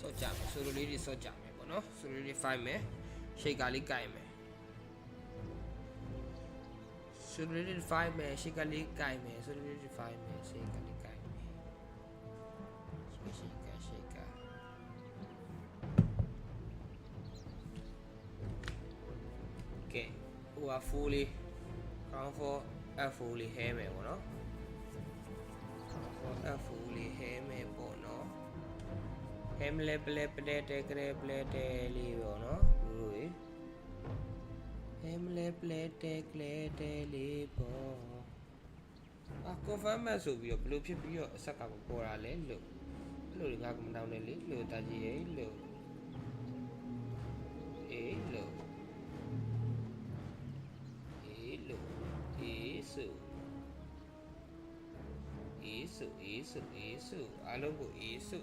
So jam, so really so jam, no? So really 5 me, shake garlic guy me. So really 5 me, shake garlic guy me, so really 5 me, shake garlic guy me. Shake. Okay, who are fully count for a fully hair me, no? A fully hair me, no? Hemle plate, leave, no? Hemle plate, leave. A confirm as of your blue pip, your sucker for a little. Look, I come down a little, that ye low. A low. Isso. Alô, isso.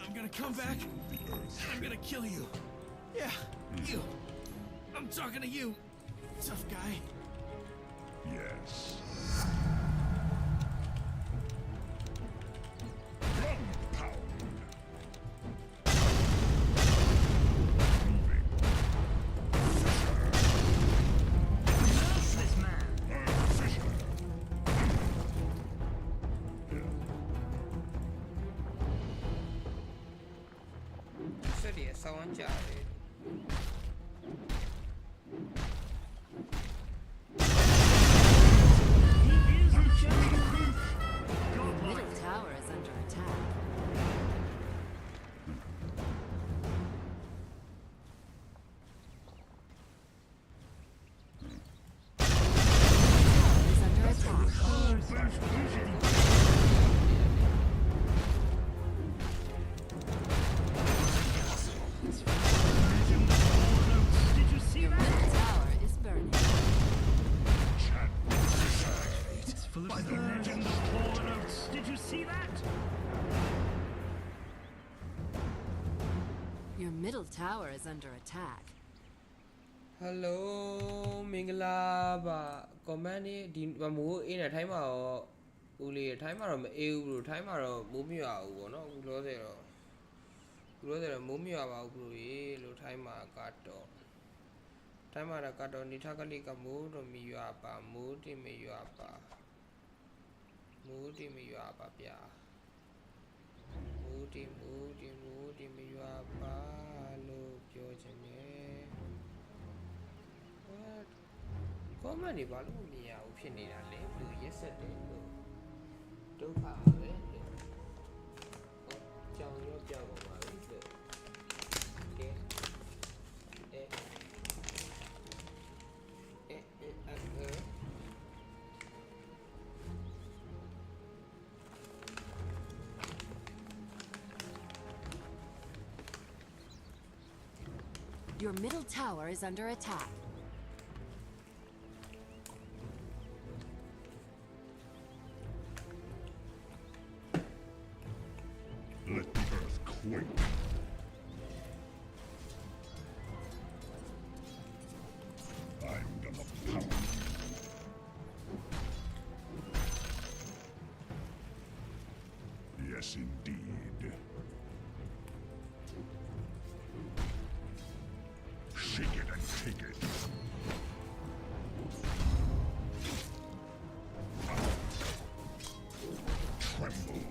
I'm gonna come back. I'm gonna kill you. Yeah, you. I'm talking to you, tough guy. Yes. Someone jar. Middle tower is under attack. Your middle tower is under attack. Hello, Mingla ba. Comment ni di mo in a time or uli time or eu time or mummy or no closer mummy about lo time gato. Time or gato nitakalica mood or me you up a moody me you up a moody me you up a pia. Moody me you up a look George. Comment ni balu mi ya opinion ale blue yesterday don't have it. Chào mà biết được. Okay. Your middle tower is under attack. Let the earth quake. I'm gonna pound. Yes, indeed. Shake it and take it. Tremble.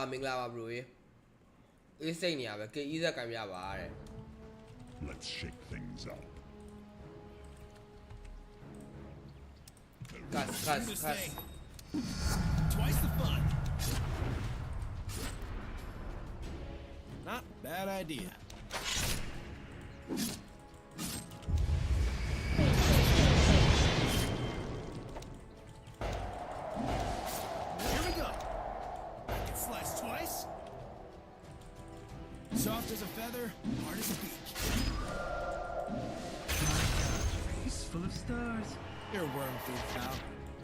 Minglava bro. It's saying ya, but either can be a Let's shake things up. Cuss. Twice the fun. Not bad idea. Here we go. I can slice twice. Soft as a feather, hard as a beach. Face full of stars. You're a worm food, pal.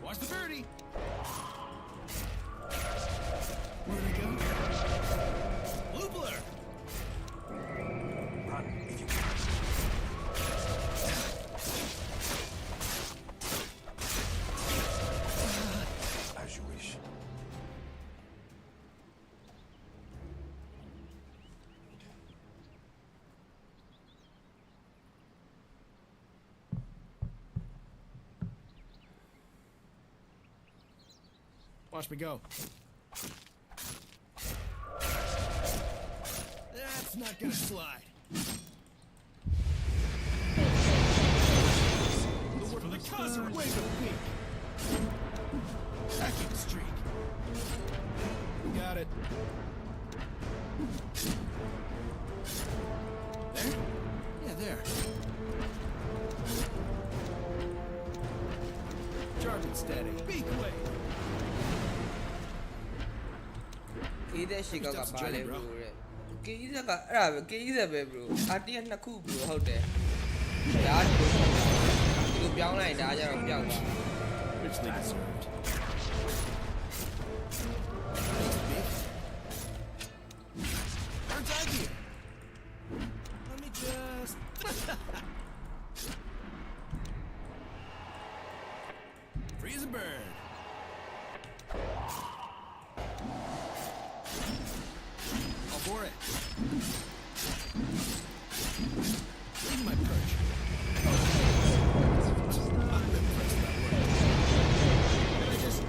Watch the birdie. Where'd it go? Loopler! Run if you can. As you wish. Watch me go. That's not gonna slide. The word of the cuzzer, way to peak. Second streak. Got it. There? Yeah, there. Charging steady. Beak away. ကေးတဲ့ရှေ့ကပါလဲ bro တဲ့ကေးဆက်ကအဲ့ဒါပဲကေးဆက်ပဲ bro အာတရက်နှစ်ခု bro ဟုတ်တယ်ဒါဒီလိုပြောင်းလိုက်ဒါကြတော့ပြောက်သွား Richly deserved. Bird's eye view. Let me just... Free as a bird. All for it. Leaving my perch. I'm impressed that worked. Can I just...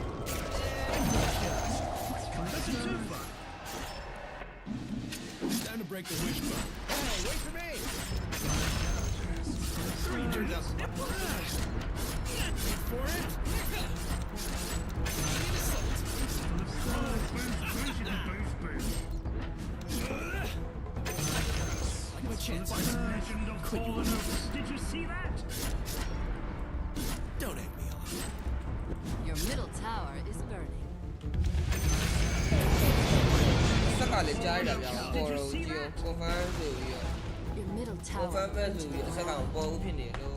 That's too far. Time to break the wishbone. Hey, wait for me! Turns out... Wait for it! Like my chance. Legend of fallen oaks. Did you see that? Don't egg me on. Your middle tower is burning. ဆက်ကလည်းကြားရတာဗျာပေါ်တော့ကြည့် confirm ဆိုပြီးတော့ Your middle tower confirm ပဲ is ဆိုပြီးတော့ဆက်ကမပေါ်ဘူးဖြစ်နေလို့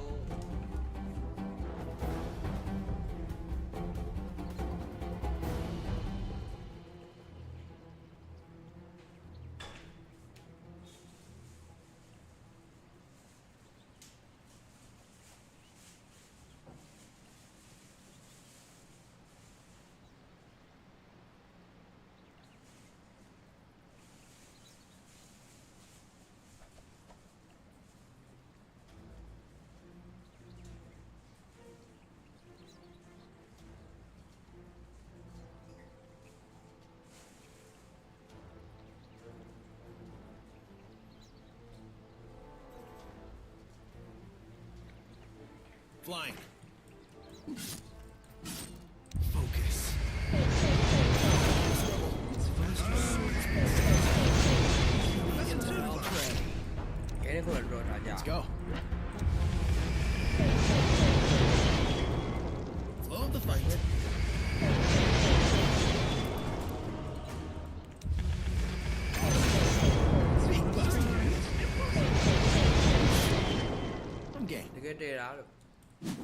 Flying. Focus. I'll pray. ကဲတဲ့ကိုတော့ထားကြ Let's go. Flow of the fight. Speak buster. I'm game. တကယ်တည်တာလို့ Fly.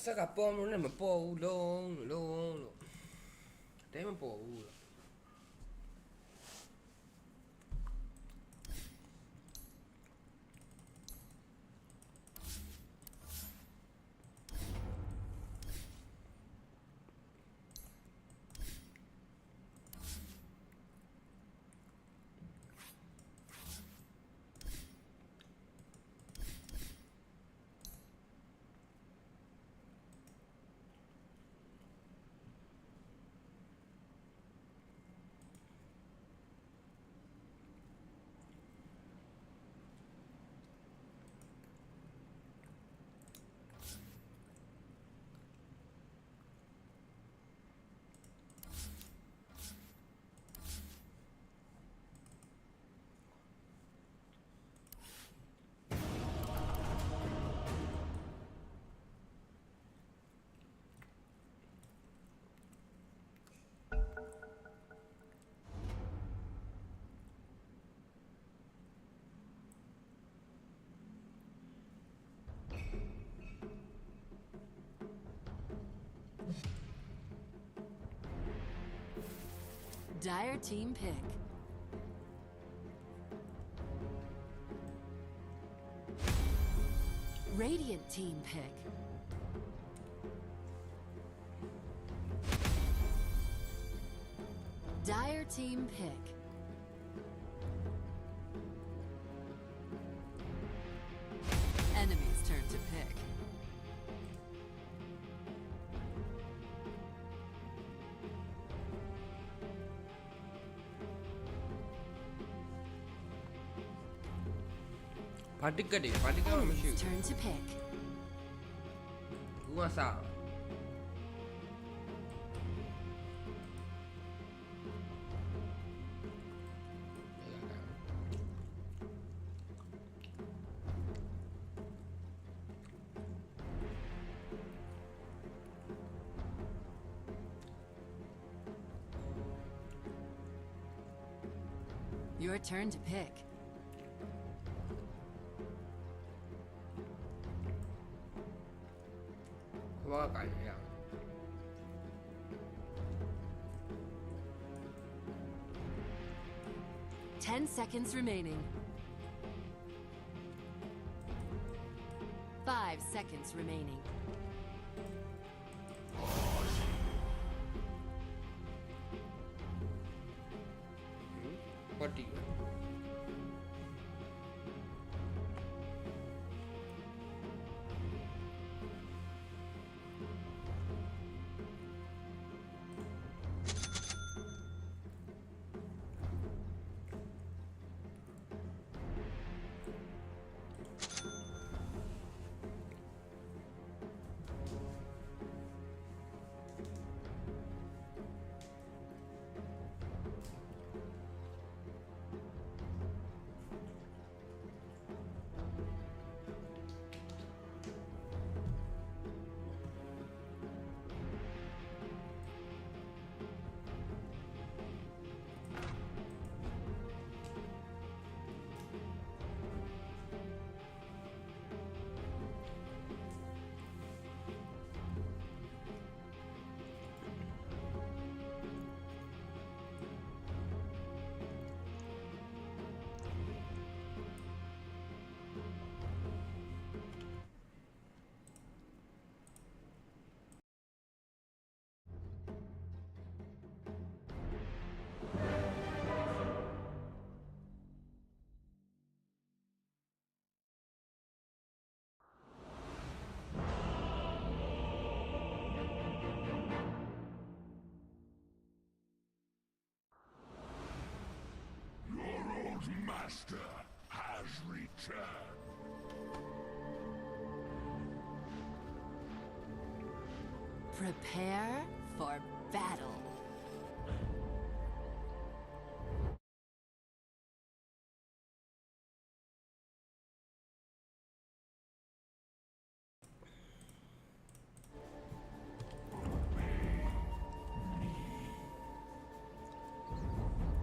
စက်ကပေါ်မလို့နဲ့မပေါ်ဘူးလုံးလို့တဲမပေါ်ဘူးလို့ Dire team pick. Radiant team pick. Dire team pick. Enemy's turn to pick. Particle machine. Turn to pick. Who was that? Your turn to pick. What kind of 10 seconds remaining. 5 seconds remaining. What do you? Master has returned. Prepare for battle.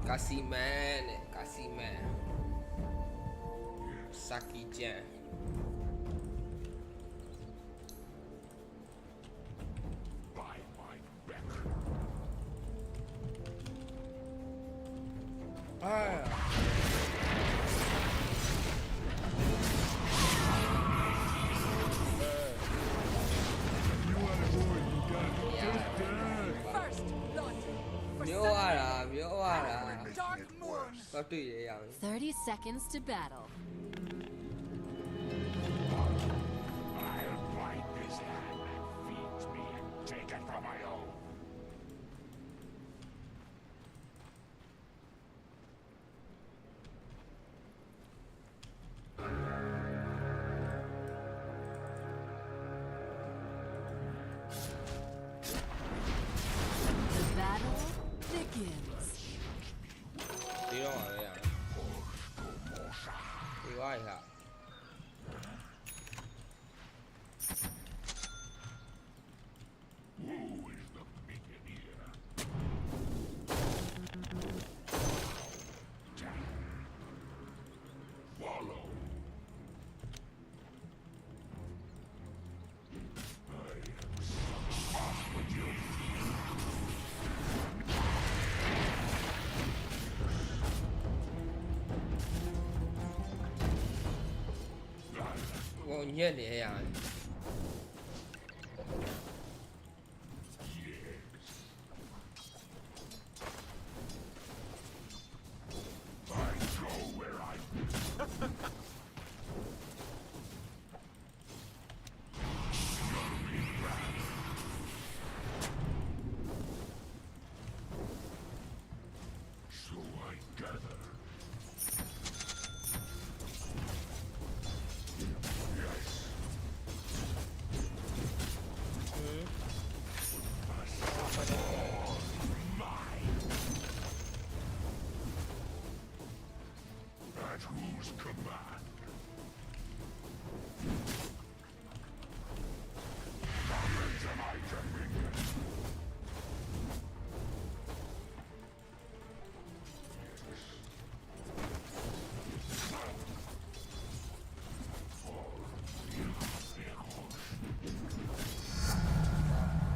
Kasiman. Saki-chan. Got to young. 30 seconds to battle. I'll bite this hand that feeds me and take it for my own. The battle begins. Đi đâu rồi young? Đi qua hả? Who is the minion here? Follow. Vô nhiên đi young. I go where I So I gather. Yes. At whose command? Summons am I dominion?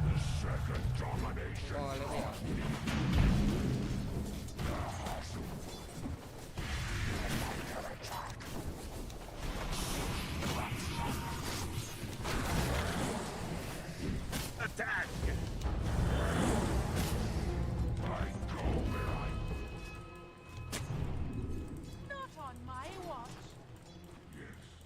The second domination. Qua lấy young. Attack! I go where I Not on my watch. yes.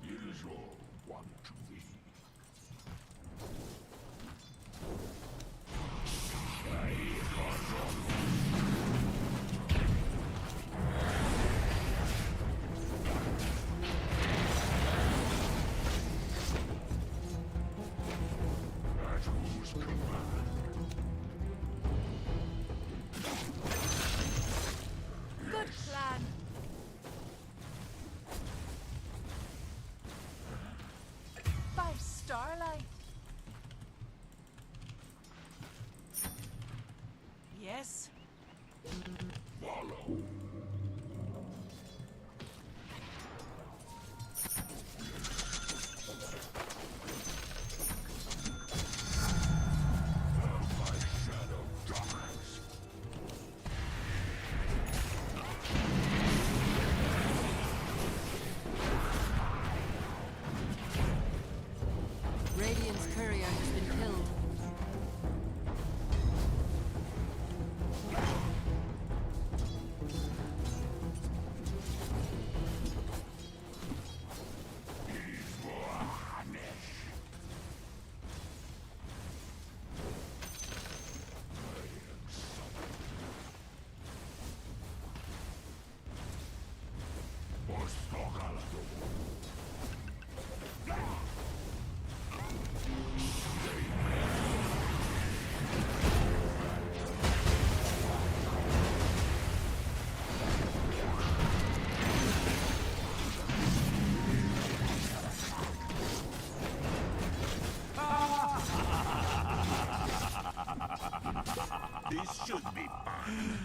It is all one to thee. At whose command? Good plan. By starlight. Yes. Follow. My shadow darkens. Radiant's courier has been killed. This should be fun.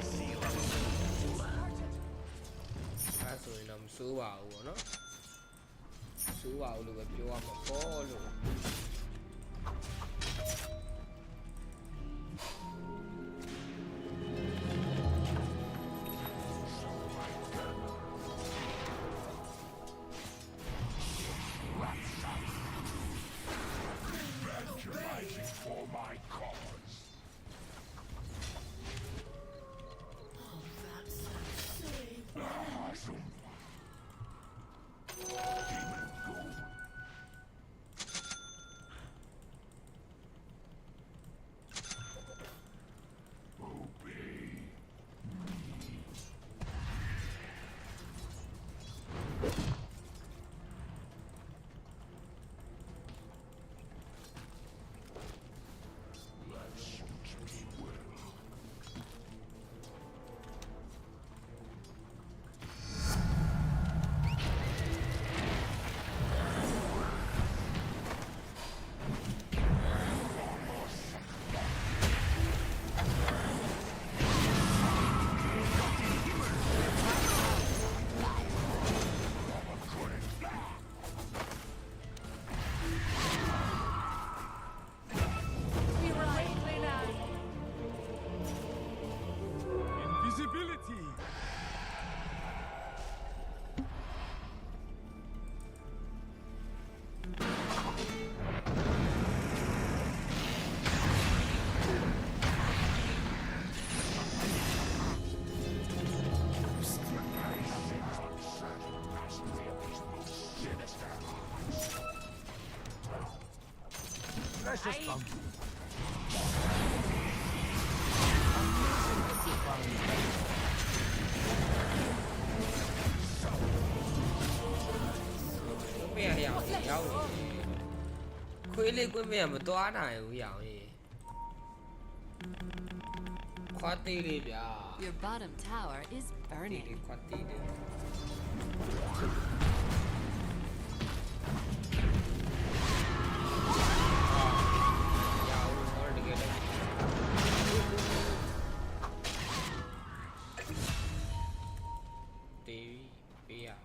အဲ့ဆိုရင်တော့မစိုးပါဘူးပေါ့နော်စိုးပါဘူးလို့ပဲပြောရမှာပေါ့လို့ Evangelizing for my cause. Awesome. Demon gold. Obey. That suits me well. We were lately now. Invisibility. Precious Aye. bounty. ကွင်းမရရအောင်ရောက်နေခွေးလေးကွင်းမရမသွားနိုင်ဘူးရအောင်ကြီးခွာသေးလေးဗျာ Your bottom tower is ဒီ burning. လေးခွာသေးတယ်ရအောင်ဟောတကယ်လည်းတေးပေးရအောင်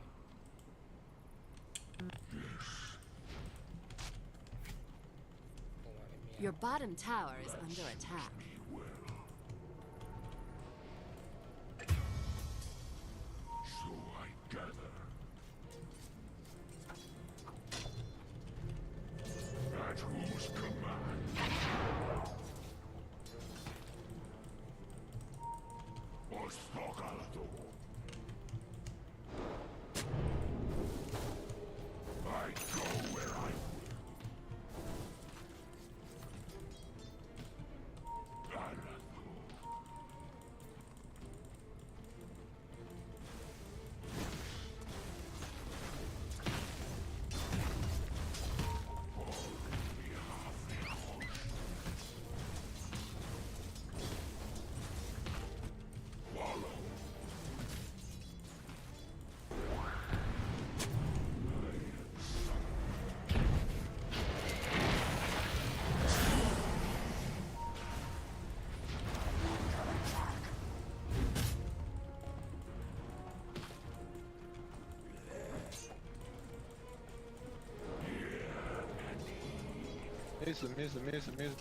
Your bottom tower is under attack. So I gather. At whose command? Ospogaldo. I go where I will. Galado. Mesmo.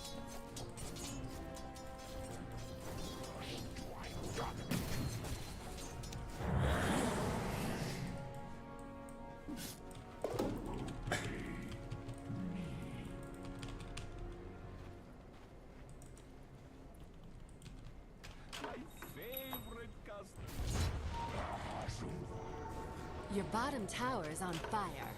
My favorite custom. Your bottom tower is on fire.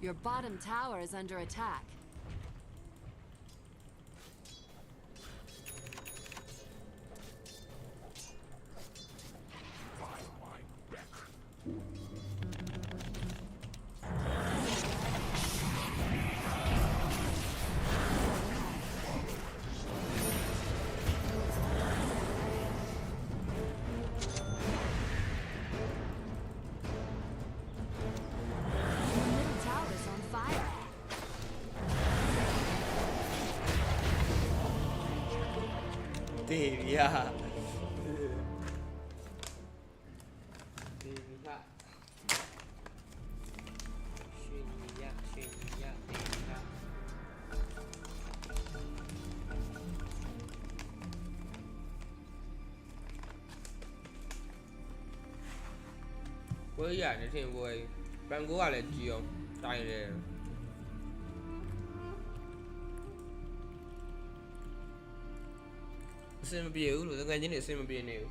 Your bottom tower is under attack. By my wreck. Your middle tower is on fire. Tỉ vì à. Tỉ vì à. Xuyên nhị nhá, tỉ vì à. Với giải này thì vui. Bạn cố là gì không? Tay này. Xem biểu rồi ngay những để xem biểu này.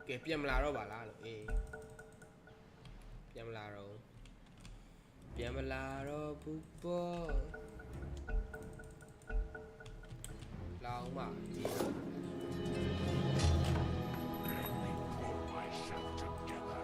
Kể piêm la đâu bảo la rồi. Ê. Piêm la rồi. Piêm la rồi pupo. La không bảo gì. Pull myself together.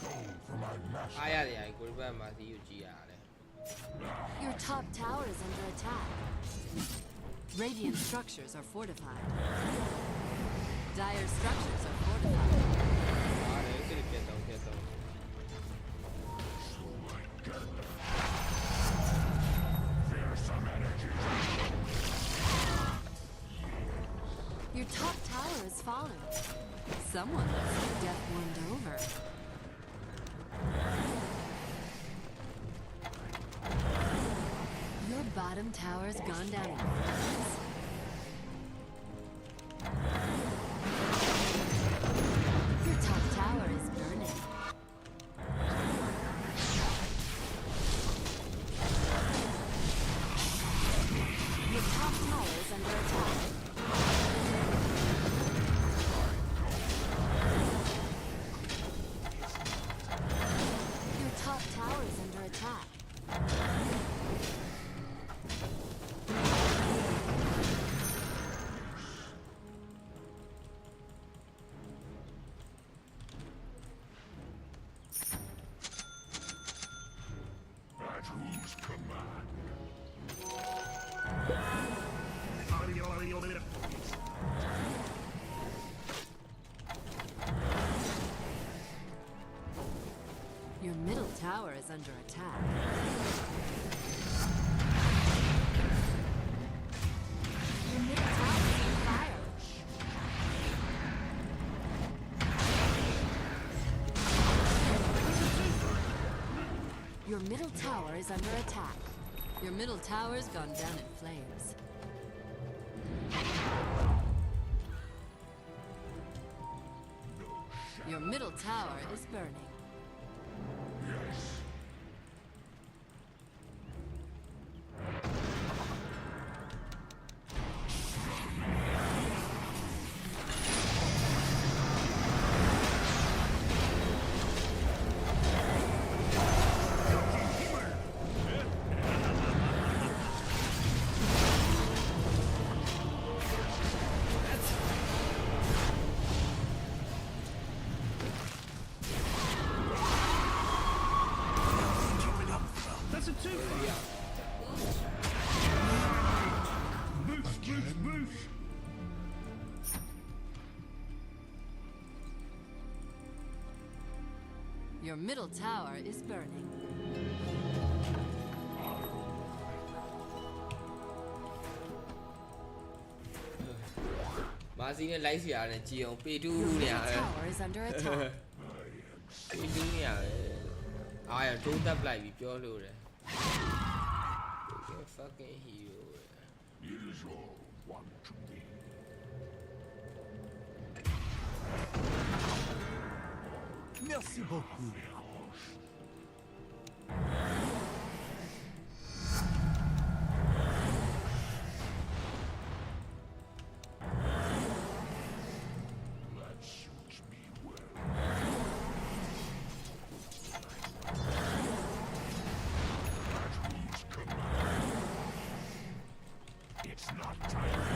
For my master. Ai à thì ai cũng phải mà thì gì à đấy. Your top tower is under attack. Radiant structures are fortified. Dire structures are fortified. À đấy cái này thiệt tông. Fearsome energy. Your top tower has fallen. Someone looks like death warmed over. Your bottom tower's gone down in flames. Your top tower is burning. Your top tower is under attack. Your top tower is under attack. At whose command? Your middle tower is under attack. Your middle tower is on fire. Your middle tower is under attack. Your middle tower's gone down in flames. Your middle tower is burning. too far. Move. Your middle tower is burning. Marcy နဲ့ လိုက် စရာ နဲ့ ကြည် အောင် ပေတူး Your နေ ရ middle တယ် tower is under attack. ပေတူး နေ ရတယ် အားရ ဒုံး တက် လိုက် ပြီ ပြော လို့ တယ် fucking hero It is all one to me. Merci beaucoup. That suits me well. That means command. It's not time.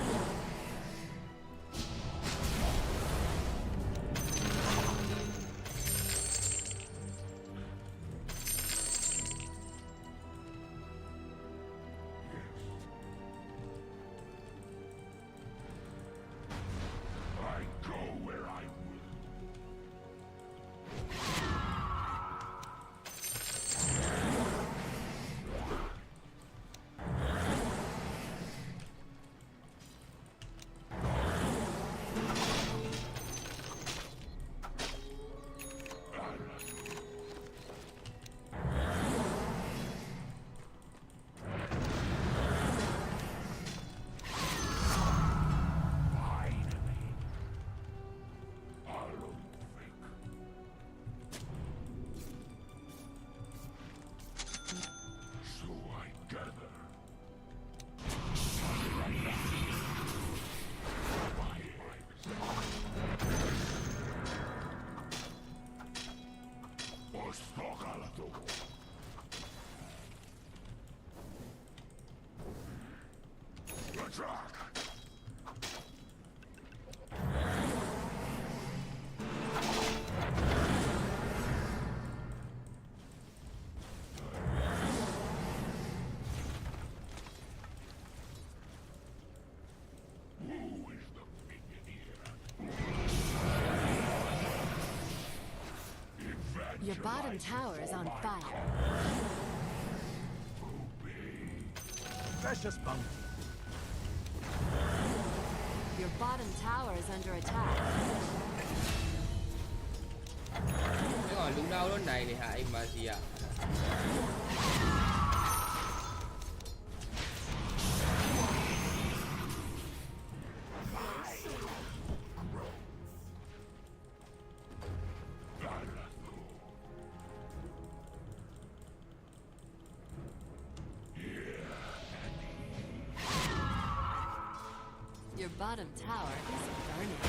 I go where I will. Finally. Hollow think. So I gather. Attack! Who is the minion here? Your bottom tower is on fire. Precious bounty. Your bottom tower is under attack. အဲ့ လူနာတော့နိုင်နေဟာ အဲ့ Marcy က Your bottom tower is burning.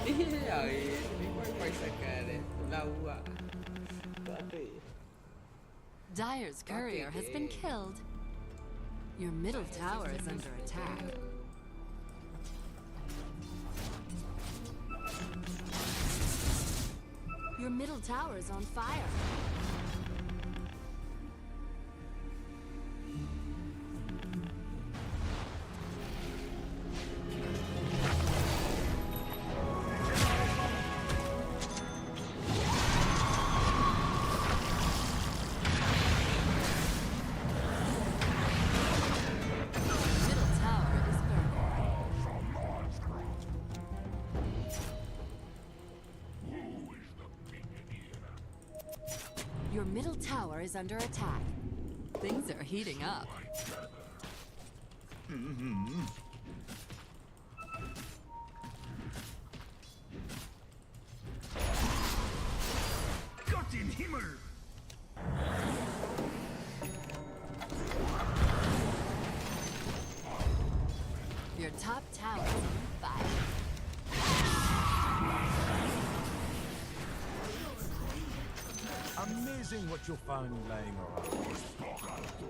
အေးရရေးဒီပိုက်စကန်တယ်လာဦးอ่ะတော်တွေ့ Dire's courier has been killed. Your middle tower is under attack. Your middle tower is on fire. Middle tower is burning. Who is the minion here? Your middle tower is under attack. Things are heating up. Gott im Himmel! Your top tower is on fire. Amazing what you'll find laying around.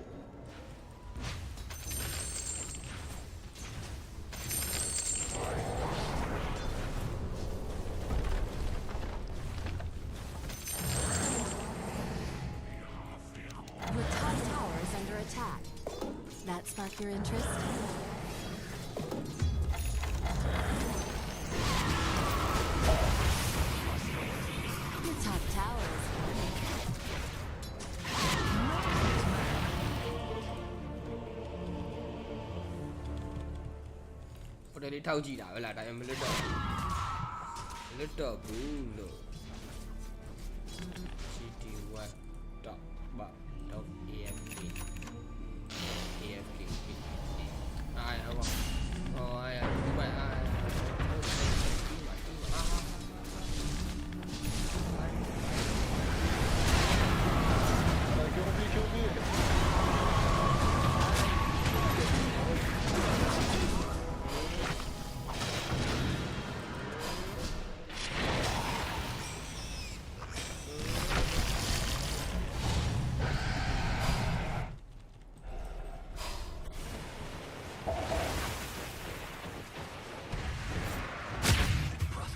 spark your interest? Your top tower is burning. ဟိုတယ်လေးထောက်ကြည့်တာပဲလားဒါပေမဲ့မလွတ်တော့ဘူးလို့ ct1.afk ai không ai cứ vậy ai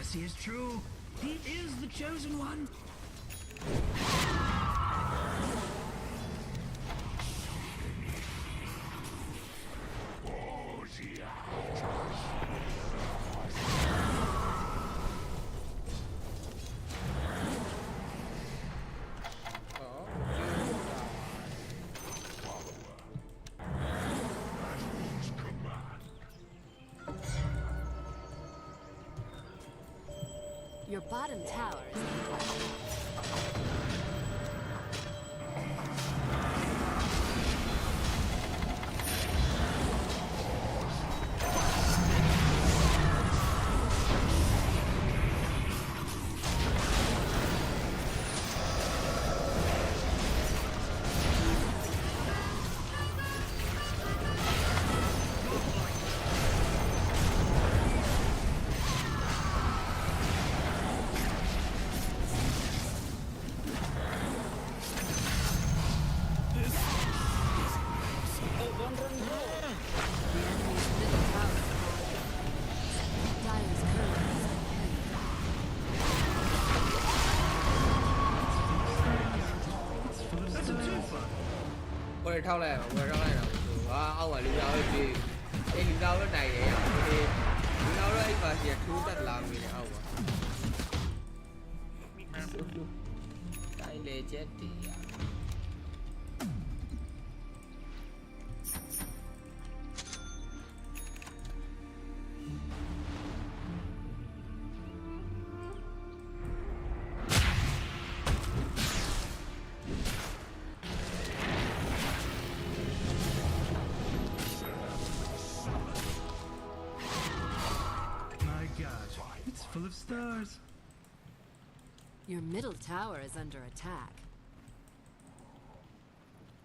Prophecy is true. He is the chosen one. Your bottom tower is That's a twofer. ဟိုတယ်ထောက်လိုက်တော့ဟာအောက်ကလူကြောင်လေးပြေးအေးလူကြောင်တော့နိုင်တယ်ရအေးလူကြောင်တော့အဲ့ပါစီထိုးတက်လာမိတယ်အောက်ပါတိုင်းလေချက်တီးရ My God, it's full of stars. Your middle tower is under attack.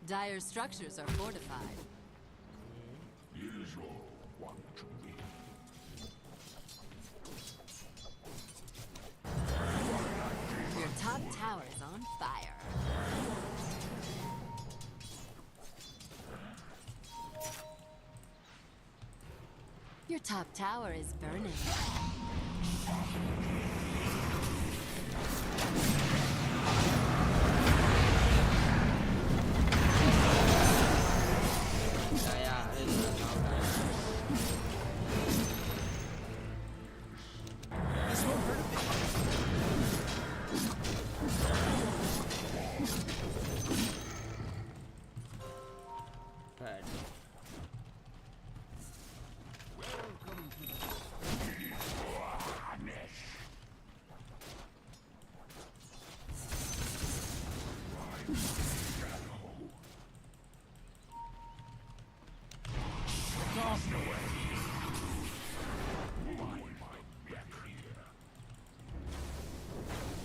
Dire's structures are fortified. Your top tower is on fire. Your top tower is burning. This won't hurt a bit. Right.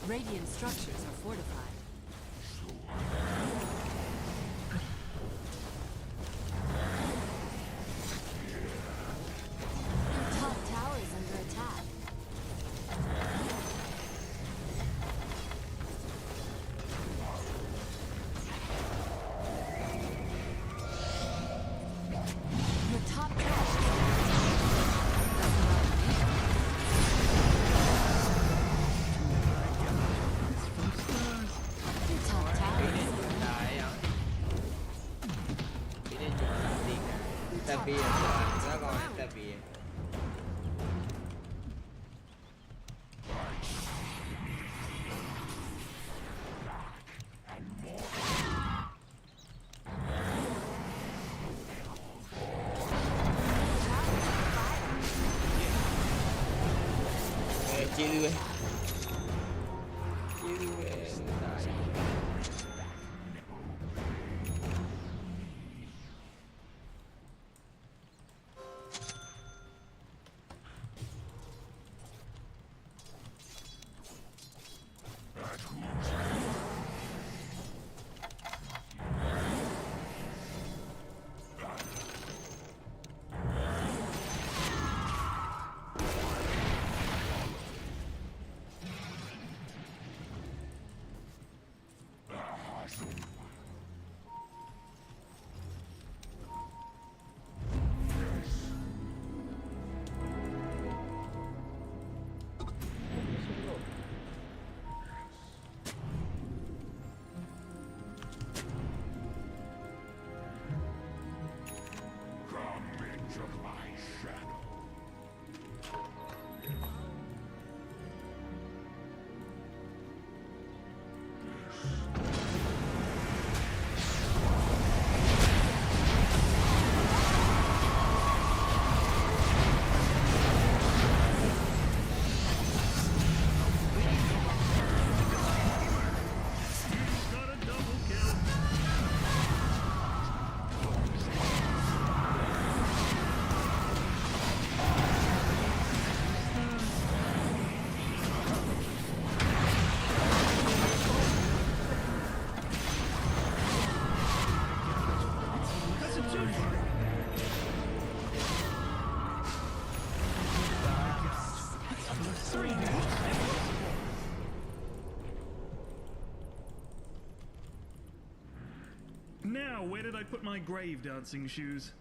Radiant structures are fortified. Your top tower is under attack. Your top tower is under It's full of stars. ပေးရတာဇက်ကောင်တက်ပေးရ ကျေးဇူးပဲကျေးဇူးပဲဒါရ Now, where did I put my grave dancing shoes?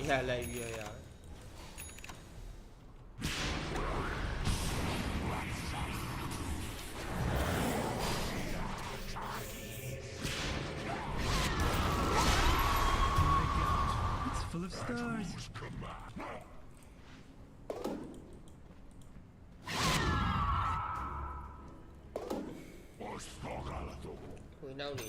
Yeah, like yeah. It's full of stars. We know the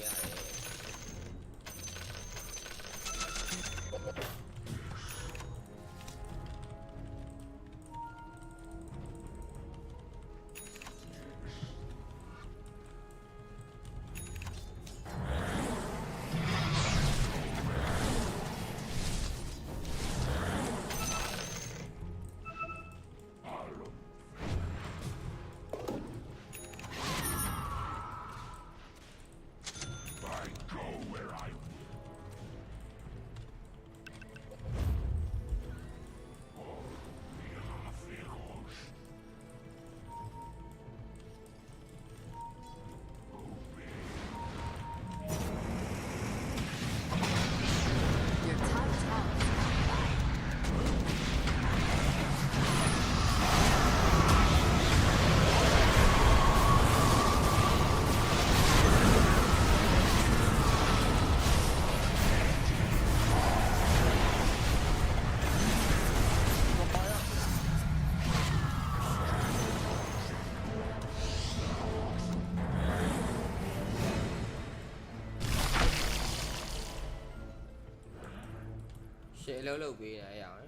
Shit, low be này rồi.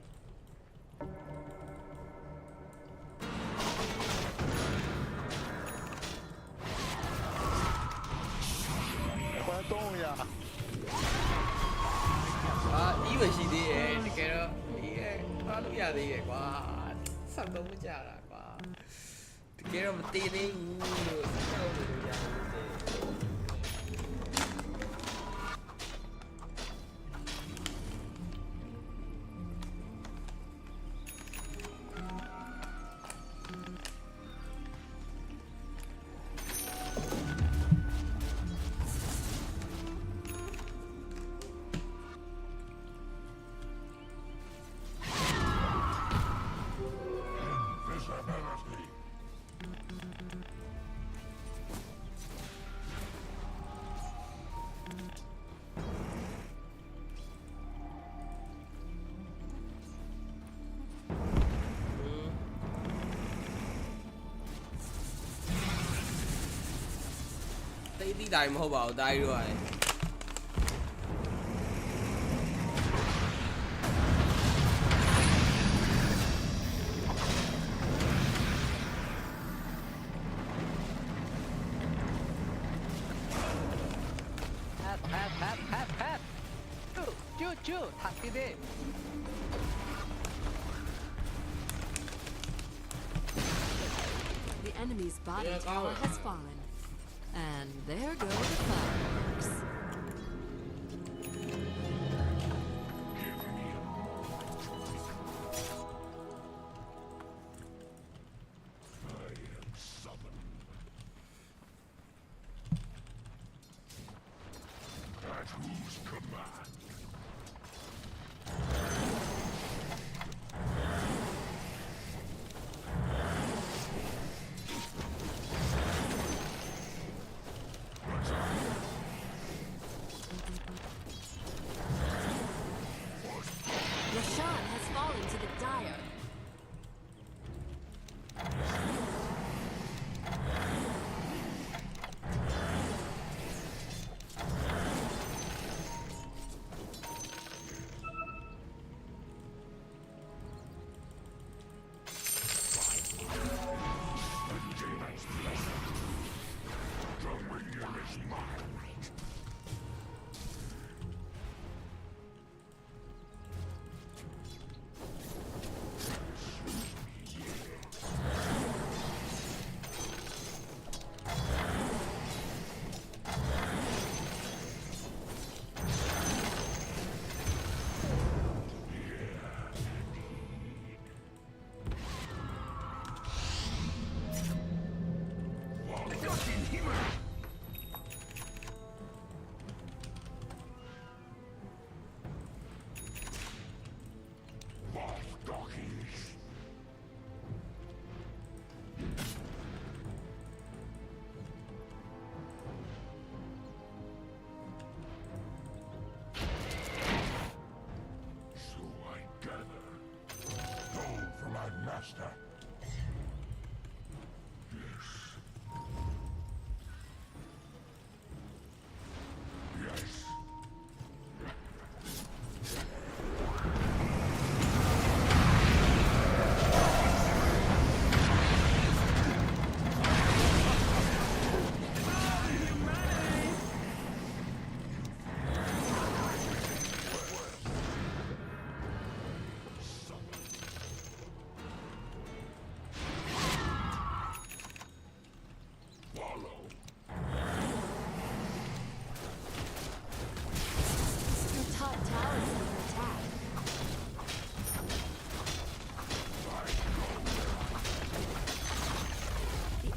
Quá tốt ya. Ý về gì đi cái đó, ý nó lúc giờ đi quá, sao đâu có trả lại quá. Cái đó mà tí đi, sao đâu được giờ. Tí đầy mà hô bầu tay rồi. Pat. Chú, thật đi đi. The enemy's bottom tower has fallen. And there go the fireworks. Rashawn has fallen to the Dire.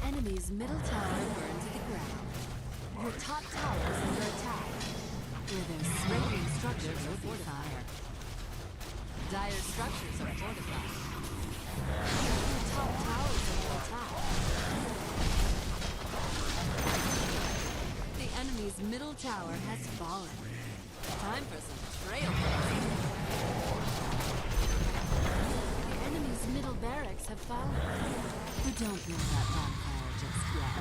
Enemy's middle tower burned to the ground. Your top tower is under attack. Where their strengthening structures are fortified. Dire structures are fortified. Your top tower is under attack. The enemy's middle tower has fallen. Time for some trailblazing. The enemy's middle barracks have fallen. But don't build that bonfire just yet.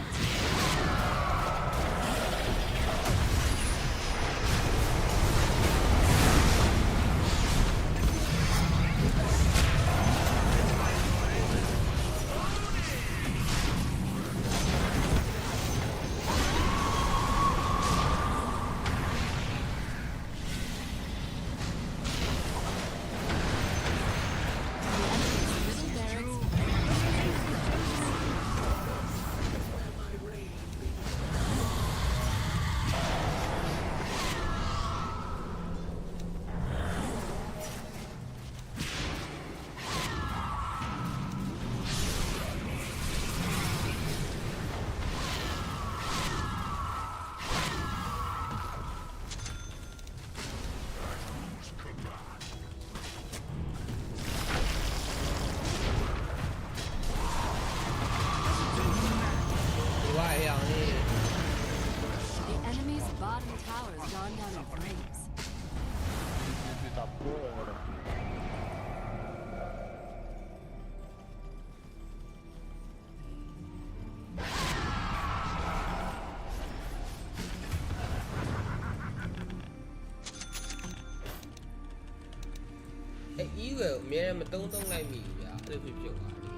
bottom tower's gone down in flames. ตับโบ้เลย အဲ့ E ကိုအများနဲ့မတုံးလိုက်မိဘူးဗျာအဲ့လိုဖြစ်သွားတယ်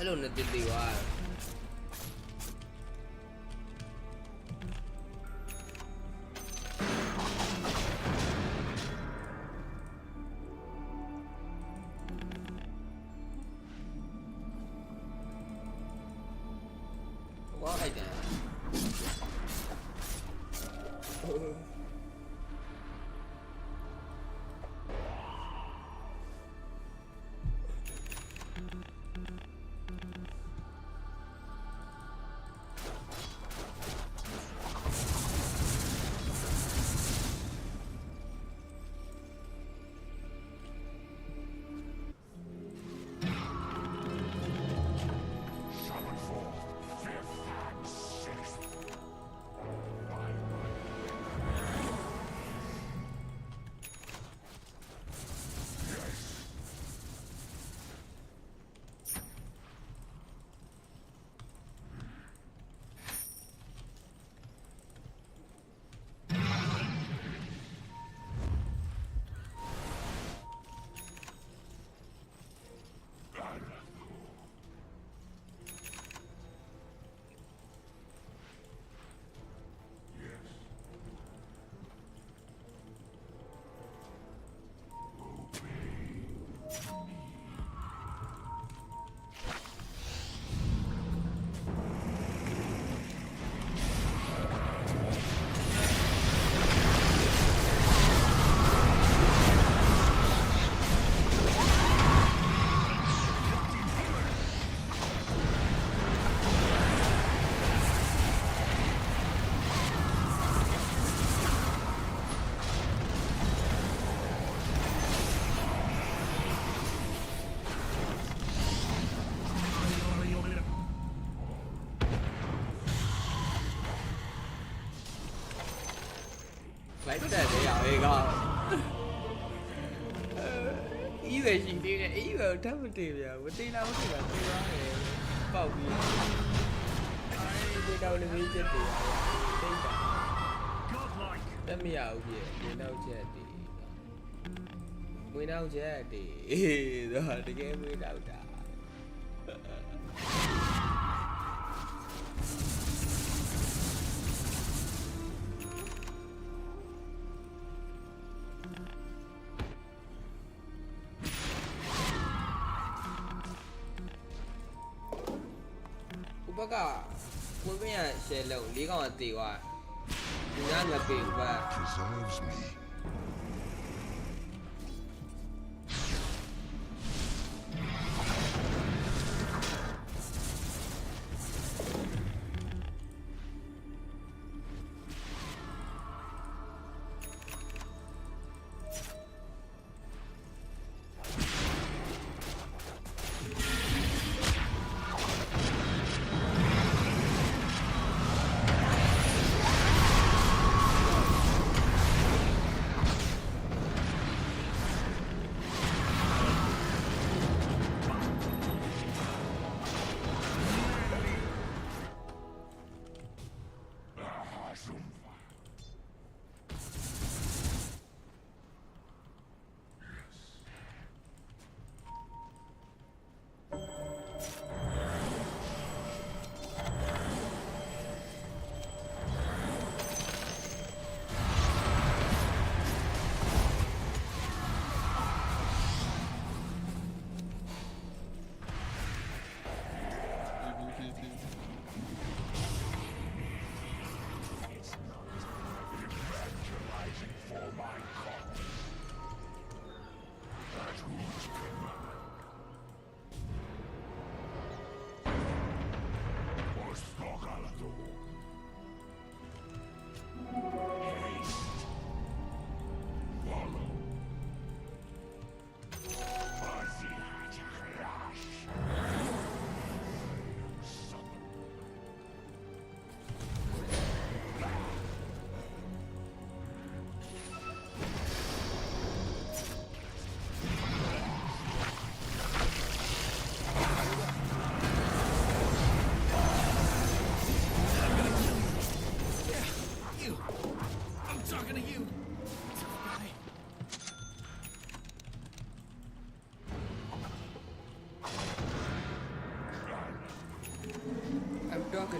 အဲ့လိုနဲ့တည်သွားတယ်ဝါအိုက်တယ် Summon forth fifth and sixth.လိုက်တက်တယ်ရအေးကောအီးပဲရှိသေးတယ်အီးပဲထပ်မတည်ဗျာမတည်တော့ဘူးဗျာတည်သွားတယ်ပေါက်ပြီးအဲဒီတော့လည်းချက်တည်ရတိတ်တာ Godlike. တက်မရဘူးပြည့်ဝင်တော့ချက်တည်ဝင်တော့ချက်တည်ဆိုတော့တကယ်ဝင်တော့တာဘက်ကကိုယ်ပြန်ရှယ်လုံး၄កောင်အသေးသွားဒီညငါပြေဘက် Preserves me.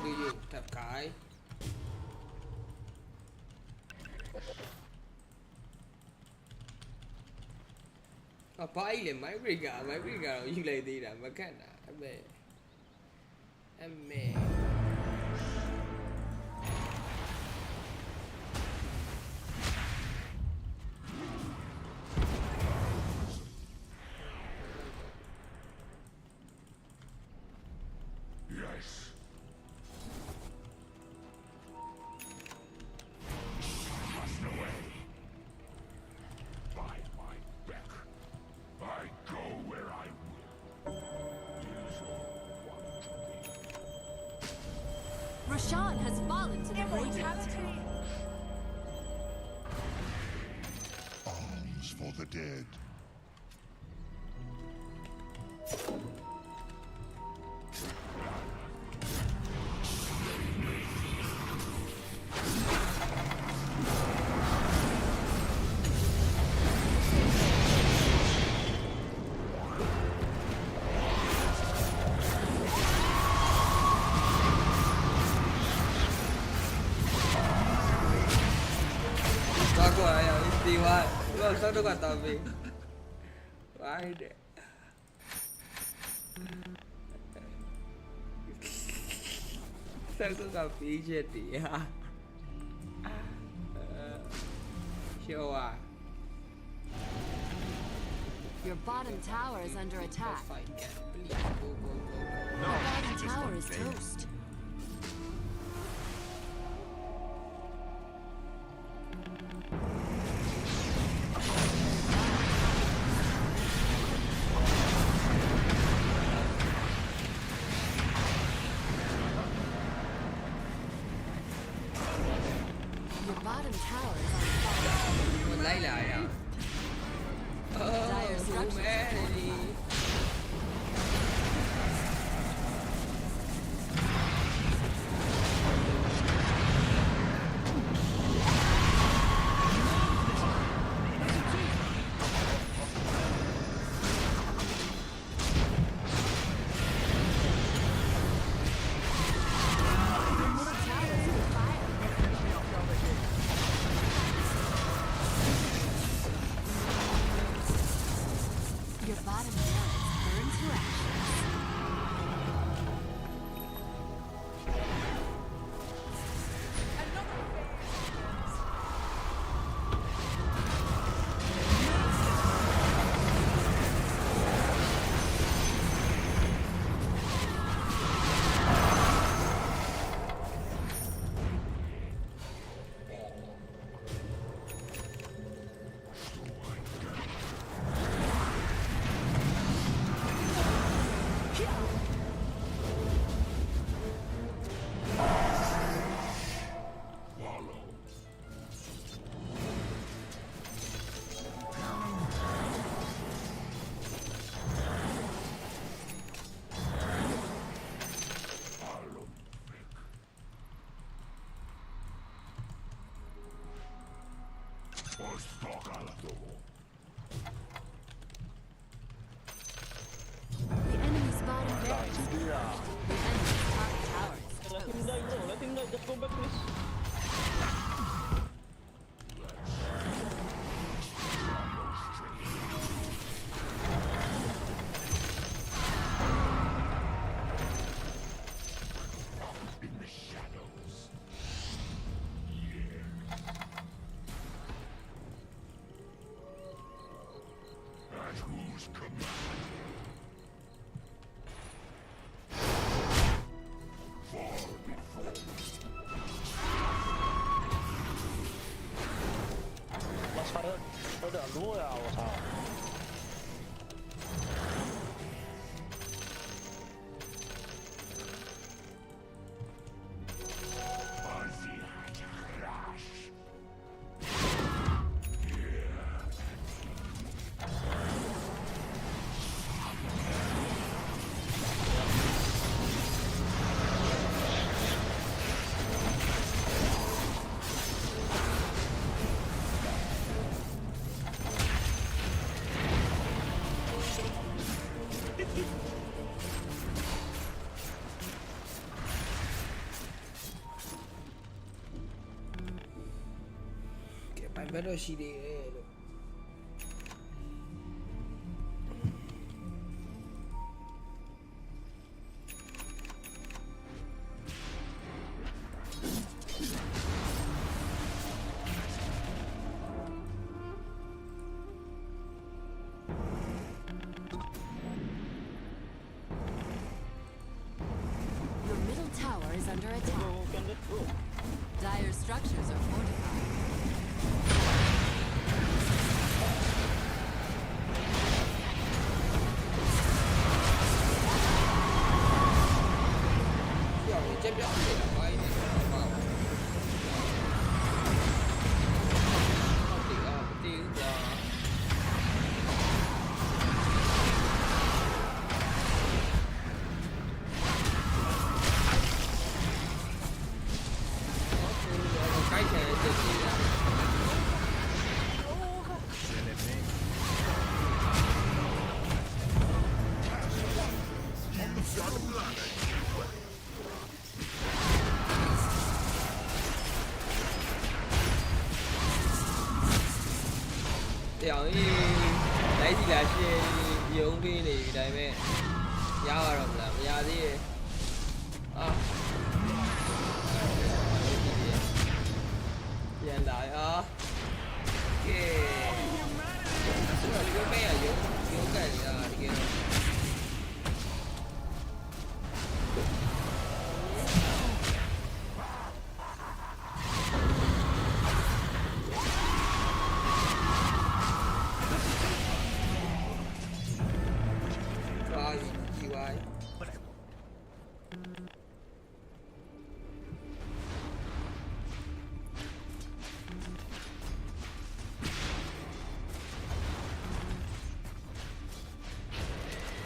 do you? Tough guy. Bye le my breaker you like that makana. Amen. Yes. Cast away. By my beck, I go where I will. Tis all one to me. Rashawn has fallen to the graveyard. Immortality. Arms for the dead. Sao đâu cả tao về ai để sao có cà phê chết đi ha show à Your bottom tower is under attack. fight yeah please go Your bottom tower is toast. Your bottom tower is on fire. mình lấy lại à oh man Your bottom barracks burn to ashes. Another phase. The enemy's bottom barracks is crushed. The enemy's top tower is Let him toast. die, bro. Let him die. Just go back, please. In the shadows. At whose command? Far before Mas pada lu ya, wasa. crash. ဒီဘက်တော့ရှိသေးတယ်လို့ Your middle tower is under attack. Dire structures are fortified. Rồi chết rõ thì là phải tiêu qua cái này tự nhiên là tiểu như đấy thì là dùng đi thì đây mẹ giao rồi làm giao đi à hiện đại à ok rồi cái bé ở dưới cái kia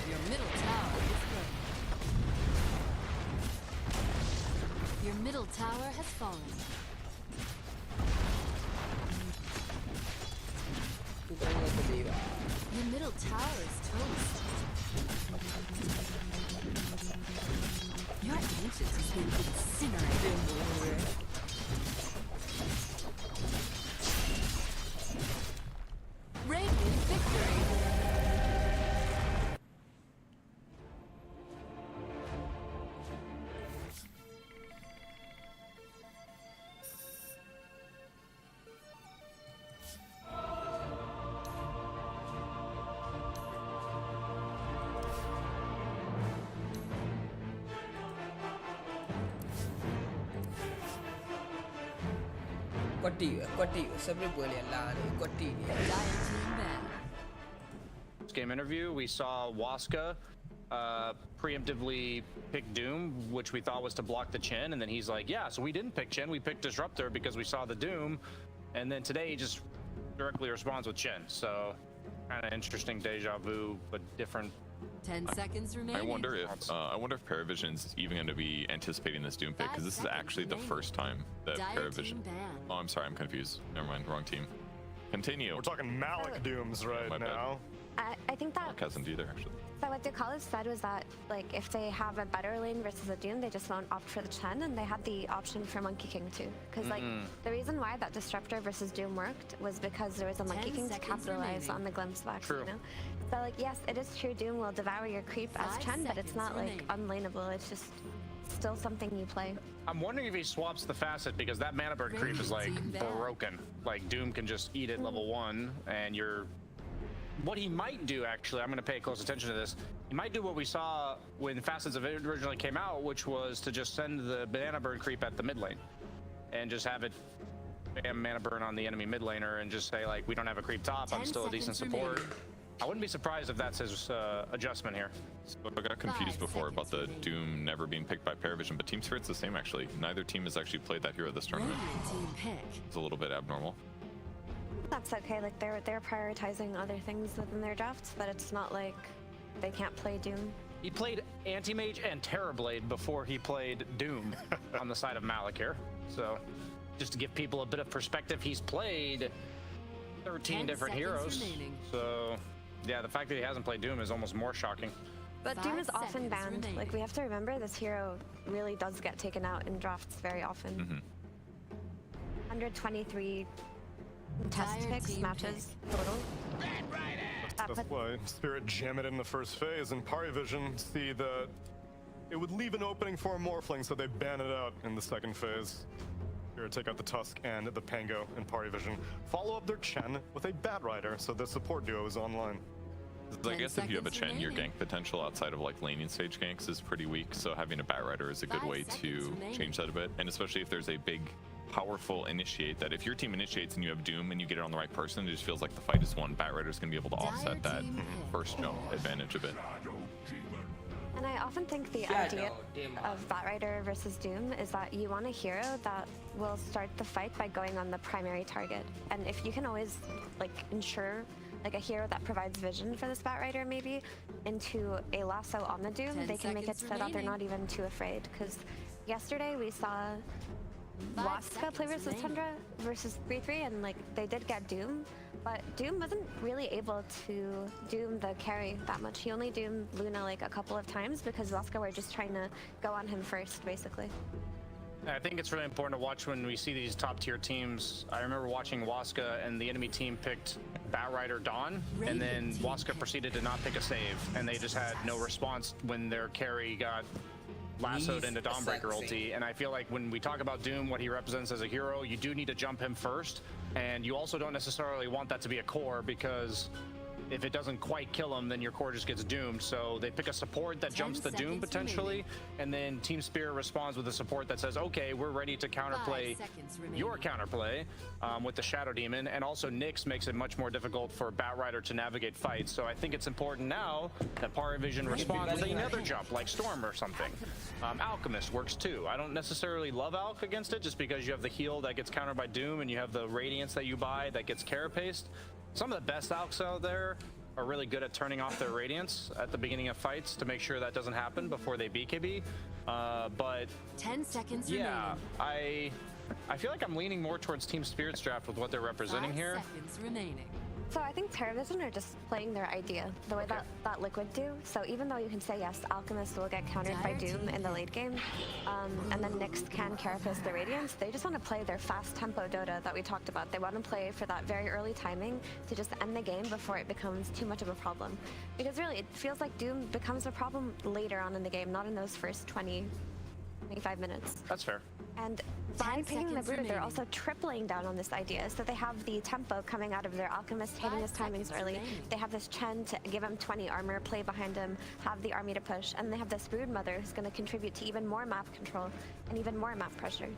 Your middle tower is ready. Your middle tower has fallen. Your middle tower is toast. Your ancients has been incinerated. Radiant victory. quatti sempre quelli all'area quatti Dire team ban. This game interview, we saw Waska preemptively pick Doom, which we thought was to block the Chen, and then he's like, yeah, so we didn't pick Chen, we picked Disruptor because we saw the Doom, and then today he just directly responds with Chen. So kind of interesting deja vu, but different. 10 seconds remaining. I wonder if Paravision's even going to be anticipating this Doom pick, because this is actually the first time that Paravision. Oh, I'm sorry, I'm confused. Never mind, wrong team. Continue. We're talking Malik Dooms right now. I think that. Malik hasn't either, actually. So what Ducalis said was that, like, if they have a better lane versus a Doom, they just won't opt for the Chen, and they had the option for Monkey King too. Because like the reason why that Disruptor versus Doom worked was because there was a Monkey King to capitalize on the glimpse box. You know. So like, yes, it is true Doom will devour your creep as Chen, but it's not like unlaneable. It's just still something you play. I'm wondering if he swaps the facet, because that mana burn creep is like broken. Like Doom can just eat it level 1, and you're. What he might do, actually, I'm going to pay close attention to this. He might do what we saw when Facets of it originally came out, which was to just send the mana burn creep at the mid lane, and just have it bam mana burn on the enemy mid laner, and just say like, we don't have a creep top. I'm still a decent support. I wouldn't be surprised if that's his adjustment here. So I got confused before about the Doom never being picked by Paravision, but Team Spirit's the same actually. Neither team has actually played that hero this tournament. It's a little bit abnormal. That's okay. Like they're prioritizing other things within their drafts, but it's not like they can't play Doom. He played Anti-Mage and Terrorblade before he played Doom on the side of Malik here. So just to give people a bit of perspective, he's played 13 different heroes. Remaining. So yeah, the fact that he hasn't played Doom is almost more shocking. But Doom is often banned. Like we have to remember, this hero really does get taken out in drafts very often. 123 test Dire picks team matches total. That's why Spirit jam it in the first phase, and Parivision see that it would leave an opening for a Morphling, so they ban it out in the second phase. Spirit take out the Tusk and the Pango, and Parivision follow up their Chen with a Bat Rider, so the support duo is online. I guess if you have a Chen, your gank potential outside of like laning stage ganks is pretty weak, so having a Bat Rider is a good way to change that a bit, and especially if there's a big powerful initiate that if your team initiates and you have Doom and you get it on the right person, it just feels like the fight is won. Bat Rider's gonna be able to offset that first jump advantage a bit. And I often think the idea of Bat Rider versus Doom is that you want a hero that will start the fight by going on the primary target. And if you can always like ensure like a hero that provides vision for this Bat Rider maybe into a lasso on the Doom, they can make it so that they're not even too afraid. Because yesterday we saw Waska play versus Tundra versus 3-3, and like they did get Doom, but Doom wasn't really able to doom the carry that much. He only doomed Luna like a couple of times because Waska were just trying to go on him first, basically. I think it's really important to watch when we see these top tier teams. I remember watching Waska and the enemy team picked Bat Rider Dawn, and then Waska proceeded to not pick a save, and they just had no response when their carry got lassoed into Dawnbreaker ulti. And I feel like when we talk about Doom, what he represents as a hero, you do need to jump him first, and you also don't necessarily want that to be a core, because if it doesn't quite kill him, then your core just gets doomed. So they pick a support that jumps the Doom potentially, and then Team Spirit responds with a support that says, okay, we're ready to counterplay your counterplay with the Shadow Demon. And also Nyx makes it much more difficult for Bat Rider to navigate fights. So I think it's important now that Parivision responds with another jump like Storm or something. Alchemist works too. I don't necessarily love Alch against it just because you have the heal that gets countered by Doom and you have the Radiance that you buy that gets carapaced. Some of the best Alchs out there are really good at turning off their Radiance at the beginning of fights to make sure that doesn't happen before they BKB. But 10 seconds yeah, I feel like I'm leaning more towards Team Spirit's draft with what they're representing here. 5 seconds remaining. So I think Parivision are just playing their idea the way that Liquid do. So even though you can say yes, Alchemist will get countered by Doom in the late game, and then Nyx can carapace the Radiance, they just want to play their fast tempo Dota that we talked about. They want to play for that very early timing to just end the game before it becomes too much of a problem. Because really, it feels like Doom becomes a problem later on in the game, not in those first 25 minutes. That's fair. And by picking the Brood, they're also tripling down on this idea. So they have the tempo coming out of their Alchemist, hitting his timings early. They have this Chen to give him 20 armor, play behind him, have the army to push. And they have this Brood Mother who's going to contribute to even more map control and even more map pressure.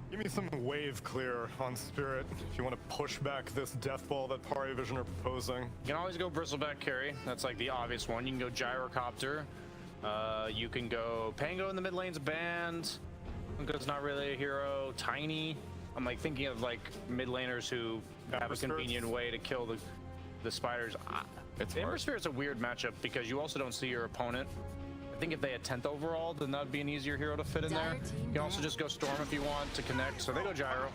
Give me some wave clear on Spirit if you want to push back this death ball that Parivision are proposing. You can always go Bristleback carry. That's like the obvious one. You can go Gyrocopter. You can go Pango in the mid lane's banned. Pango's not really a hero. Tiny. I'm like thinking of like mid laners who have a convenient way to kill the spiders. Ember Spirit's a weird matchup because you also don't see your opponent. I think if they had 10th overall, then that'd be an easier hero to fit in there. You can also just go Storm if you want to connect. So they go Gyro.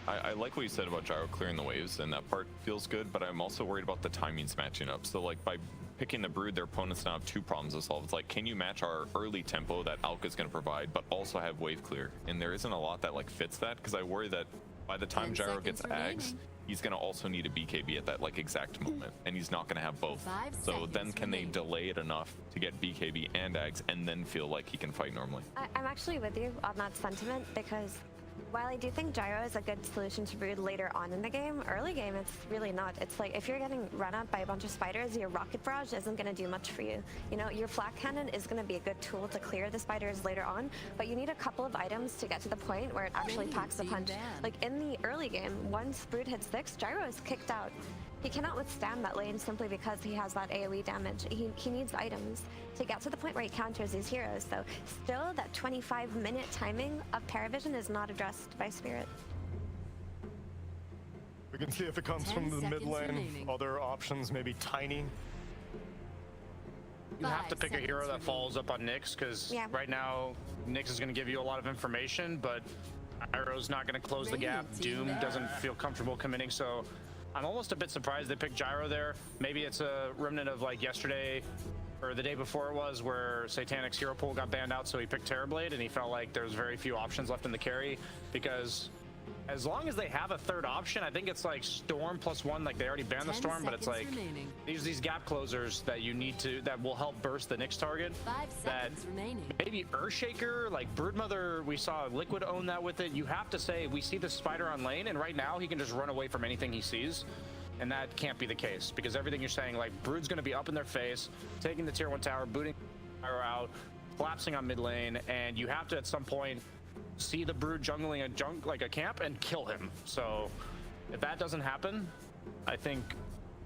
I like what you said about Gyro clearing the waves, and that part feels good, but I'm also worried about the timings matching up. So like by picking the Brood, their opponents now have two problems to solve. It's like, can you match our early tempo that Alka is going to provide, but also have wave clear? And there isn't a lot that like fits that, because I worry that by the time Gyro gets Ags, he's going to also need a BKB at that like exact moment, and he's not going to have both. So then can they delay it enough to get BKB and Ags and then feel like he can fight normally? I'm actually with you on that sentiment, because while I do think Gyro is a good solution to Brood later on in the game, early game it's really not. It's like if you're getting run up by a bunch of spiders, your Rocket Barrage isn't going to do much for you. You know, your Flak Cannon is going to be a good tool to clear the spiders later on, but you need a couple of items to get to the point where it actually packs a punch. Like in the early game, once Brood hits 6, Gyro is kicked out. He cannot withstand that lane simply because he has that AoE damage. He needs items to get to the point where he counters these heroes. So still, that 25-minute timing of Parivision is not addressed by Spirit. We can see if it comes from the mid lane. Other options, maybe Tiny. You have to pick a hero that follows up on Nyx, because right now Nyx is going to give you a lot of information, but Gyro's not going to close the gap. Doom doesn't feel comfortable committing, so I'm almost a bit surprised they picked Gyro there. Maybe it's a remnant of like yesterday or the day before it was, where Satanic's hero pool got banned out, so he picked Terrorblade, and he felt like there was very few options left in the carry, because as long as they have a third option, I think it's like Storm +1, like they already banned the 10 Storm, but it's like seconds remaining. these gap closers that you need to, that will help burst the Nyx target. 5 seconds remaining. Maybe Earthshaker, like Broodmother, we saw Liquid own that with it. You have to say, we see the spider on lane, and right now he can just run away from anything he sees. And that can't be the case, because everything you're saying, like Brood's gonna be up in their face, taking the tier 1 tower, booting fire out, collapsing on mid lane, and you have to at some point see the Brood jungling a camp and kill him. So if that doesn't happen, I think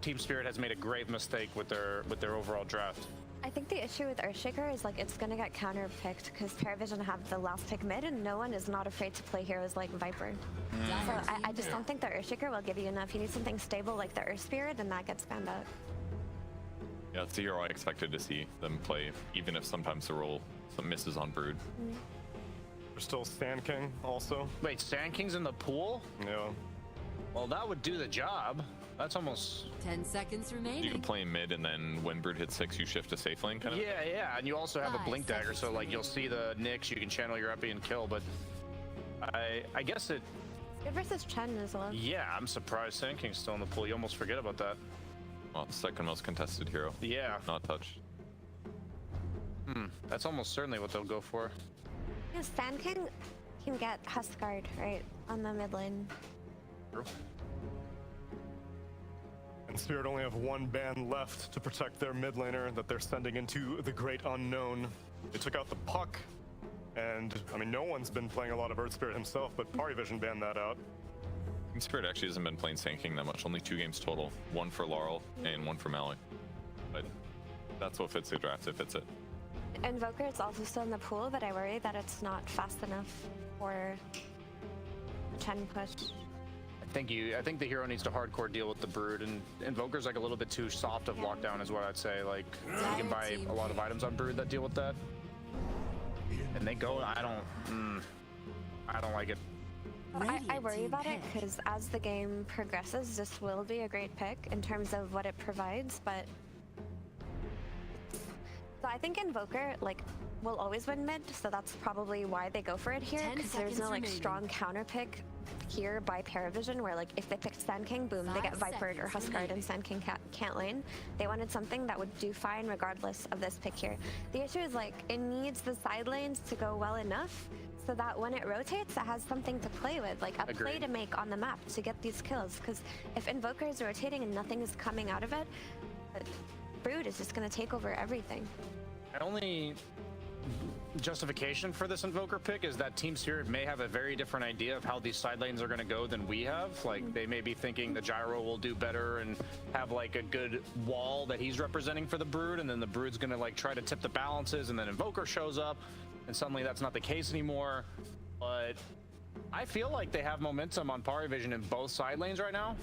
Team Spirit has made a grave mistake with their overall draft. I think the issue with Earthshaker is like it's gonna get counter picked because Paravision have the last pick mid, and no one is not afraid to play heroes like Viper. So I just don't think the Earthshaker will give you enough. You need something stable like the Earth Spirit, and that gets banned out. Yeah, it's the hero I expected to see them play, even if sometimes the roll misses on Brood. There's still Sand King also. Wait, Sand King's in the pool? Yeah. Well, that would do the job. That's almost... 10 seconds remaining. You can play mid, and then when Brood hits 6, you shift to safe lane, kind of? Yeah, and you also have a 5 Blink Dagger, so like seconds you'll see the Nyx, you can channel your Epi and kill, but I guess it... Good versus Chen as well. Yeah, I'm surprised Sand King's still in the pool. You almost forget about that. Well, second most contested hero. Yeah. Not touched. That's almost certainly what they'll go for. Yeah, Sand King can get Huskard, right, on the mid lane. True. And Spirit only have one ban left to protect their mid laner that they're sending into the great unknown. They took out the Puck, and I mean, no one's been playing a lot of Earth Spirit himself, but Parivision banned that out. Team Spirit actually hasn't been playing Sand King that much, only 2 games total. 1 for Laurel and 1 for Mally. But that's what fits the draft, it fits it. Invoker is also still in the pool, but I worry that it's not fast enough for a Chen push. I think the hero needs to hardcore deal with the Brood, and Invoker's like a little bit too soft of lockdown is what I'd say. Like, you can buy a lot of items on Brood that deal with that. And they go, I don't like it. I worry about it because as the game progresses, this will be a great pick in terms of what it provides, but so I think Invoker like will always win mid, so that's probably why they go for it here, because there's no like strong counter pick here by Paravision where like if they picked Sand King, boom, they get Vipered or Huskard and Sand King can't lane. They wanted something that would do fine regardless of this pick here. The issue is like it needs the side lanes to go well enough so that when it rotates, it has something to play with, like a play to make on the map to get these kills. Because if Invoker is rotating and nothing is coming out of it, Brood is just going to take over everything. My only justification for this Invoker pick is that Team Spirit may have a very different idea of how these side lanes are going to go than we have. Like, they may be thinking the Gyro will do better and have like a good wall that he's representing for the Brood, and then the Brood's going to like try to tip the balances, and then Invoker shows up, and suddenly that's not the case anymore. But I feel like they have momentum on Parivision in both side lanes right now.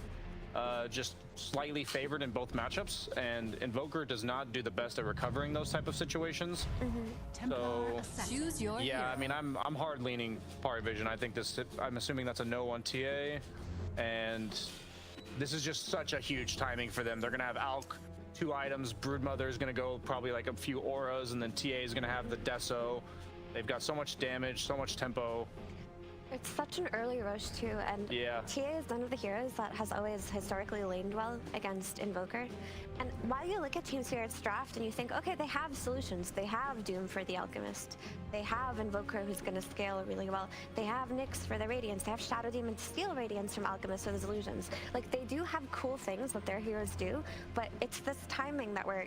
Just slightly favored in both matchups, and Invoker does not do the best at recovering those type of situations. So choose your yeah, hero. I mean, I'm hard leaning Parivision. I think this, I'm assuming that's a no on TA, and this is just such a huge timing for them. They're gonna have Alk 2 items, Broodmother is gonna go probably like a few auras, and then TA is gonna have the Deso. They've got so much damage, so much tempo. It's such an early rush too, and TA is one of the heroes that has always historically laned well against Invoker. And while you look at Team Spirit's draft and you think, okay, they have solutions. They have Doom for the Alchemist. They have Invoker who's going to scale really well. They have Nyx for the Radiance. They have Shadow Demon to steal Radiance from Alchemist with his illusions. Like, they do have cool things that their heroes do, but it's this timing that we're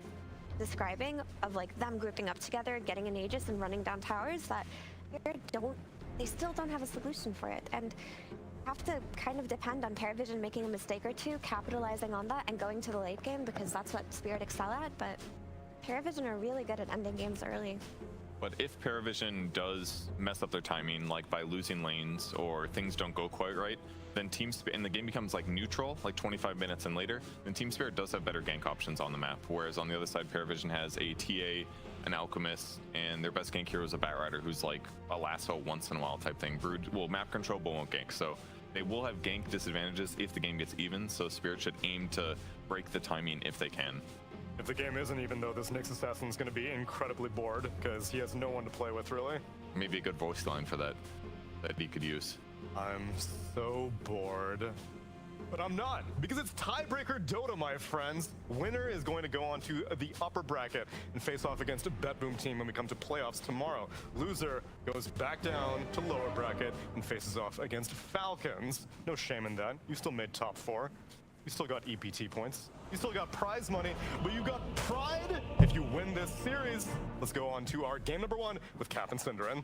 describing of like them grouping up together, getting an Aegis and running down towers that they still don't have a solution for it, and have to kind of depend on Paravision making a mistake or two, capitalizing on that, and going to the late game, because that's what Spirit excel at. But Paravision are really good at ending games early. But if Paravision does mess up their timing, like by losing lanes or things don't go quite right, then and the game becomes like neutral, like 25 minutes and later, then Team Spirit does have better gank options on the map. Whereas on the other side, Paravision has a TA, an Alchemist, and their best gank hero is a Batrider, who's like a lasso once in a while type thing. Brood will map control but won't gank, so they will have gank disadvantages if the game gets even. So Spirit should aim to break the timing if they can. If the game isn't even, though, this Nyx Assassin's going to be incredibly bored because he has no one to play with, really. Maybe a good voice line for that he could use. I'm so bored. But I'm not, because it's tiebreaker Dota, my friends. Winner is going to go on to the upper bracket and face off against a BetBoom team when we come to playoffs tomorrow. Loser goes back down to lower bracket and faces off against Falcons. No shame in that. You still made top 4. You still got EPT points. You still got prize money, but you got pride if you win this series. Let's go on to our game number 1 with Cap and Cinderin.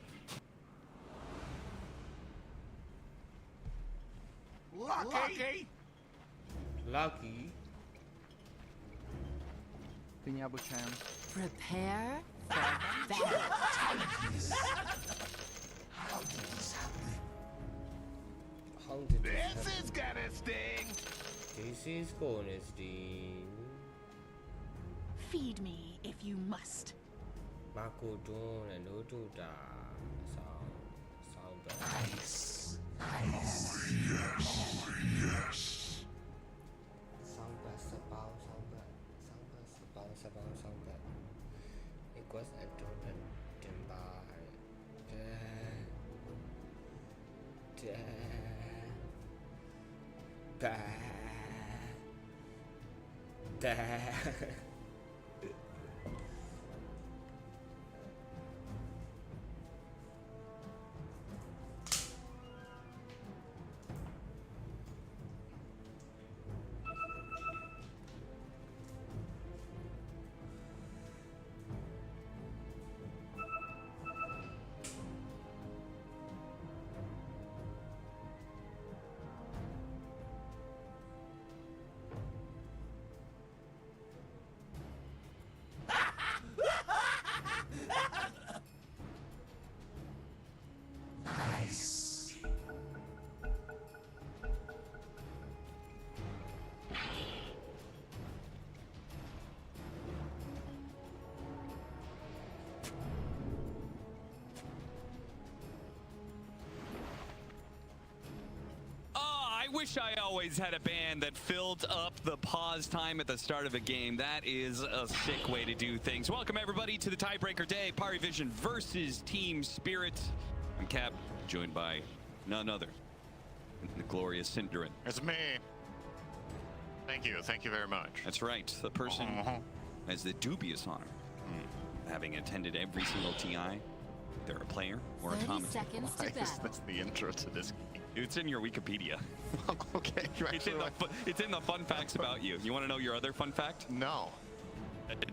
Lucky. Lucky. Pinya Buchan. Prepare for battle. How did this This happen? is gonna sting. This is gonna sting. Feed me if you must. Mako don and Ododa. Sound bad. Nice. Sound bad, sound bad. It was a total Nice. I wish I always had a band that filled up the pause time at the start of a game. That is a sick way to do things. Welcome everybody to the tiebreaker day, Pari Vision versus Team Spirit. I'm Cap, joined by none other than the glorious Cinderin. It's me. Thank you very much. That's right, the person has the dubious honor of having attended every single TI. They're a player or a 30 commentator. seconds to Why is battle. this the intro to this game? It's in your Wikipedia. Okay, you It's in, actually it's in the fun facts about you. You want to know your other fun fact? No.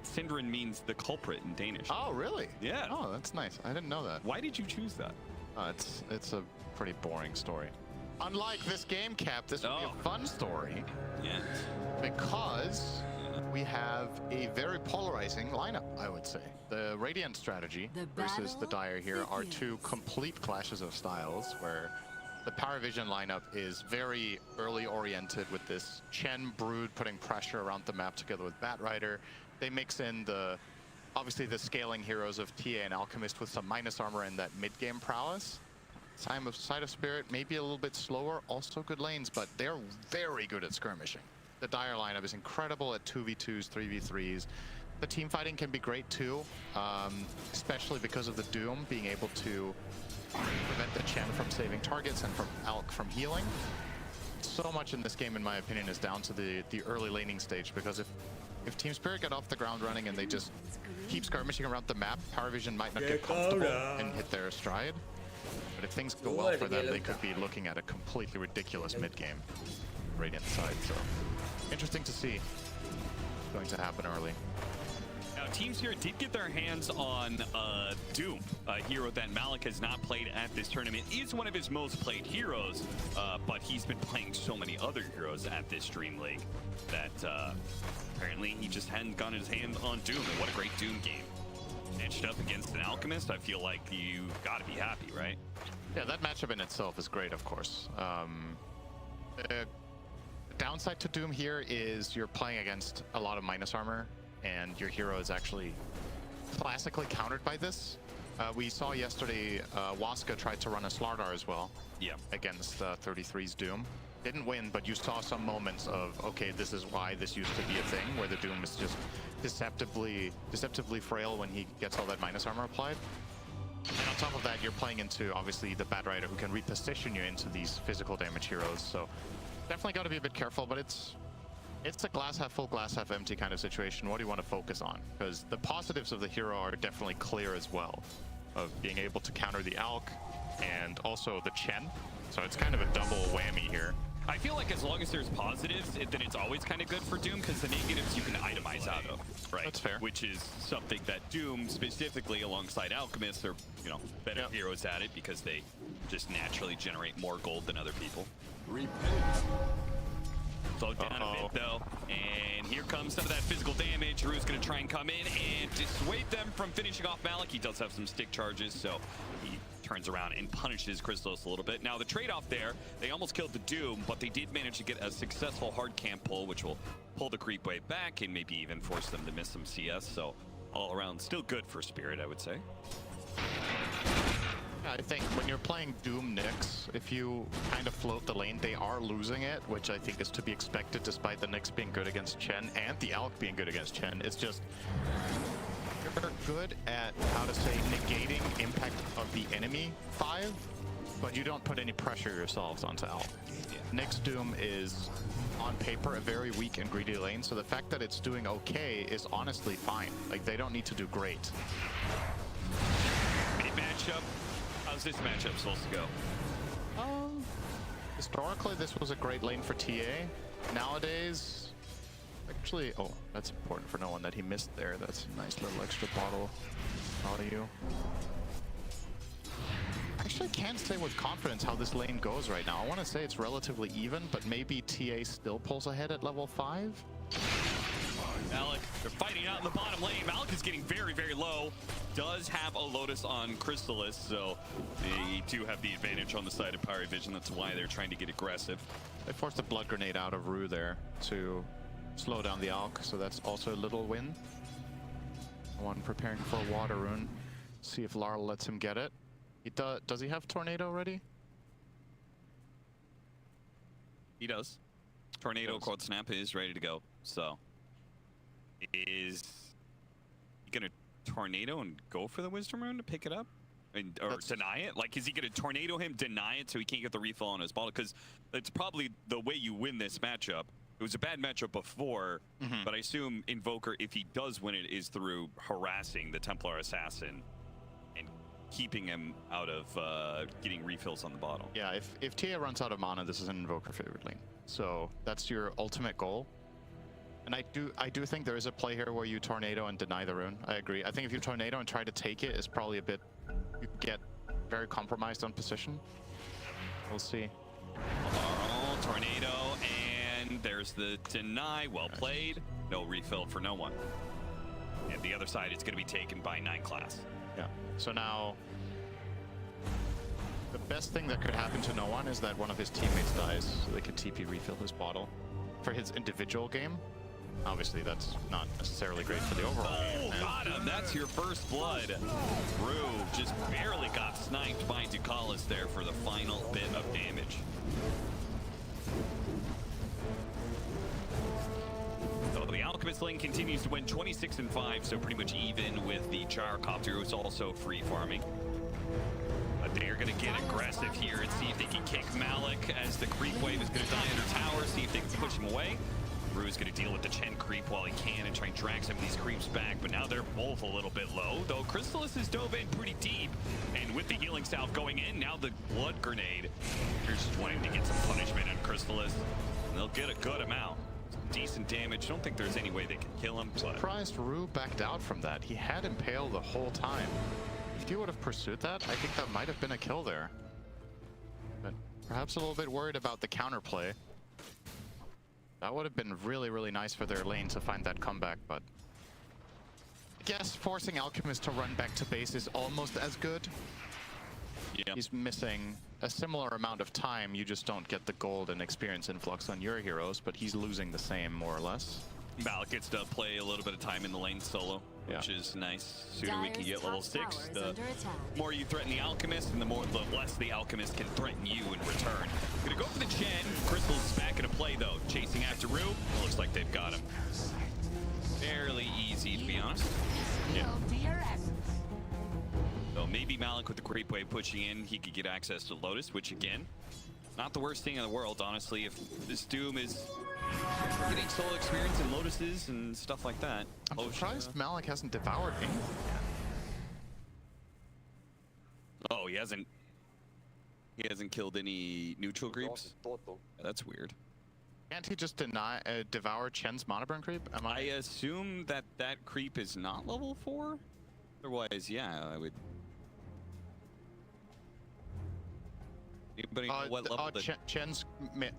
Cinderin means the culprit in Danish. Oh, really? Yeah. Oh, that's nice. I didn't know that. Why did you choose that? It's a pretty boring story. Unlike this game, Cap, this will be a fun story. Yes. Because we have a very polarizing lineup, I would say. The Radiant strategy The versus the battle Dire here are begins. two complete clashes of styles, where the Paravision lineup is very early oriented with this Chen Brood putting pressure around the map together with Batrider. They mix in obviously the scaling heroes of TA and Alchemist with some minus armor and that mid-game prowess. Side of Spirit, maybe a little bit slower, also good lanes, but they're very good at skirmishing. The Dire lineup is incredible at 2v2s, 3v3s. The team fighting can be great too, especially because of the Doom being able to prevent the Chen from saving targets and from Alk from healing. So much in this game, in my opinion, is down to the early laning stage, because if Team Spirit get off the ground running and they just keep skirmishing around the map, Paravision might not get comfortable and hit their stride. But if things go well for them, they could be looking at a completely ridiculous mid-game Radiant side. So interesting to see what's going to happen early. Now, teams here did get their hands on Doom, a hero that Malik has not played at this tournament. Is one of his most played heroes, but he's been playing so many other heroes at this Dream League that apparently he just hadn't gotten his hand on Doom. And what a great Doom game. Matched up against an Alchemist, I feel like you gotta be happy, right? Yeah, that matchup in itself is great, of course. The downside to Doom here is you're playing against a lot of minus armor, and your hero is actually classically countered by this. We saw yesterday Waska tried to run a Slardar as well against 33's Doom. Didn't win, but you saw some moments of, okay, this is why this used to be a thing, where the Doom is just deceptively frail when he gets all that minus armor applied. And on top of that, you're playing into, obviously, the Bat Rider who can reposition you into these physical damage heroes. So definitely got to be a bit careful, but it's a glass half full, glass half empty kind of situation. What do you want to focus on? Because the positives of the hero are definitely clear as well, of being able to counter the Alk and also the Chen. So it's kind of a double whammy here. I feel like as long as there's positives, then it's always kind of good for Doom, because the negatives you can itemize out of, right? That's fair. Which is something that Doom, specifically alongside Alchemists, are, you know, better heroes at it, because they just naturally generate more gold than other people. Slow down a bit, though. And here comes some of that physical damage. Rue's going to try and come in and dissuade them from finishing off Malik. He does have some stick charges, so he turns around and punishes Crystallis a little bit. Now, the trade-off there, they almost killed the Doom, but they did manage to get a successful hard camp pull, which will pull the creep wave back and maybe even force them to miss some CS. So all around, still good for Spirit, I would say. Yeah, I think when you're playing Doom Nyx, if you kind of float the lane, they are losing it, which I think is to be expected despite the Nyx being good against Chen and the Alk being good against Chen. It's just, you're good at, how to say, negating impact of the enemy 5, but you don't put any pressure yourselves onto Alk. Nyx Doom is, on paper, a very weak and greedy lane, so the fact that it's doing okay is honestly fine. Like, they don't need to do great. Mid-matchup. How's this matchup supposed to go? Historically, this was a great lane for TA. Nowadays, actually, oh, that's important for no one that he missed there. That's a nice little extra bottle value. I actually can't say with confidence how this lane goes right now. I want to say it's relatively even, but maybe TA still pulls ahead at level 5. Malik, they're fighting out in the bottom lane. Malik is getting very, very low. Does have a Lotus on Crystallis, so they do have the advantage on the side of Power Vision. That's why they're trying to get aggressive. They forced a Blood Grenade out of Rue there to slow down the Alk, so that's also a little win. One preparing for a Water Rune. See if Larl lets him get it. Does he have Tornado already? He does. Tornado Cold Snap is ready to go, so is he gonna Tornado and go for the Wisdom Rune to pick it up? Or deny it? Like, is he going to Tornado him, deny it, so he can't get the refill on his bottle? Because it's probably the way you win this matchup. It was a bad matchup before, but I assume Invoker, if he does win it, is through harassing the Templar Assassin and keeping him out of getting refills on the bottle. Yeah, if TA runs out of mana, this is an Invoker favored lane. So that's your ultimate goal. And I do think there is a play here where you Tornado and deny the rune. I agree. I think if you Tornado and try to take it, it's probably a bit, you get very compromised on position. We'll see. Oh, Tornado, and there's the deny. Well played. No refill for no one. And the other side is going to be taken by 9 class. Yeah. So now, the best thing that could happen to no one is that one of his teammates dies, so they can TP refill his bottle. For his individual game, obviously that's not necessarily great for the overall game. Oh, got him. That's your first blood. Rue just barely got sniped by Ducalis there for the final bit of damage. So the Alchemist lane continues to win 26-5, so pretty much even with the Gyrocopter, who's also free farming. But they're going to get aggressive here and see if they can kick Malik as the creep wave is going to die under tower, see if they can push him away. Rue is going to deal with the Chen creep while he can and try and drag some of these creeps back, but now they're both a little bit low, though Crystallis has dove in pretty deep, and with the healing salve going in, now the blood grenade, they're just wanting to get some punishment on Crystallis, and they'll get a good amount. Decent damage. Don't think there's any way they can kill him. But surprised Rue backed out from that. He had Impale the whole time. If he would have pursued that, I think that might have been a kill there. But perhaps a little bit worried about the counterplay. That would have been really, really nice for their lane to find that comeback, but I guess forcing Alchemist to run back to base is almost as good. Yeah. He's missing a similar amount of time, you just don't get the gold and experience influx on your heroes, but he's losing the same, more or less. Malik gets to play a little bit of time in the lane solo, which is nice. Sooner we can get level 6, the more you threaten the Alchemist, and the less the Alchemist can threaten you in return. Gonna go for the Chen. Crystal's is back into play, though. Chasing after Rue. Looks like they've got him. Fairly easy, to be honest. Yeah. So maybe Malik with the Creep Wave pushing in, he could get access to Lotus, which again, not the worst thing in the world, honestly. If this Doom is getting soul experience and Lotuses and stuff like that. I'm surprised Malik hasn't devoured anything yet. Oh, he hasn't killed any neutral creeps? Yeah, that's weird. Can't he just devour Chen's mana burn creep? I assume that that creep is not level 4? Otherwise, yeah, I would. Anybody know what level Chen's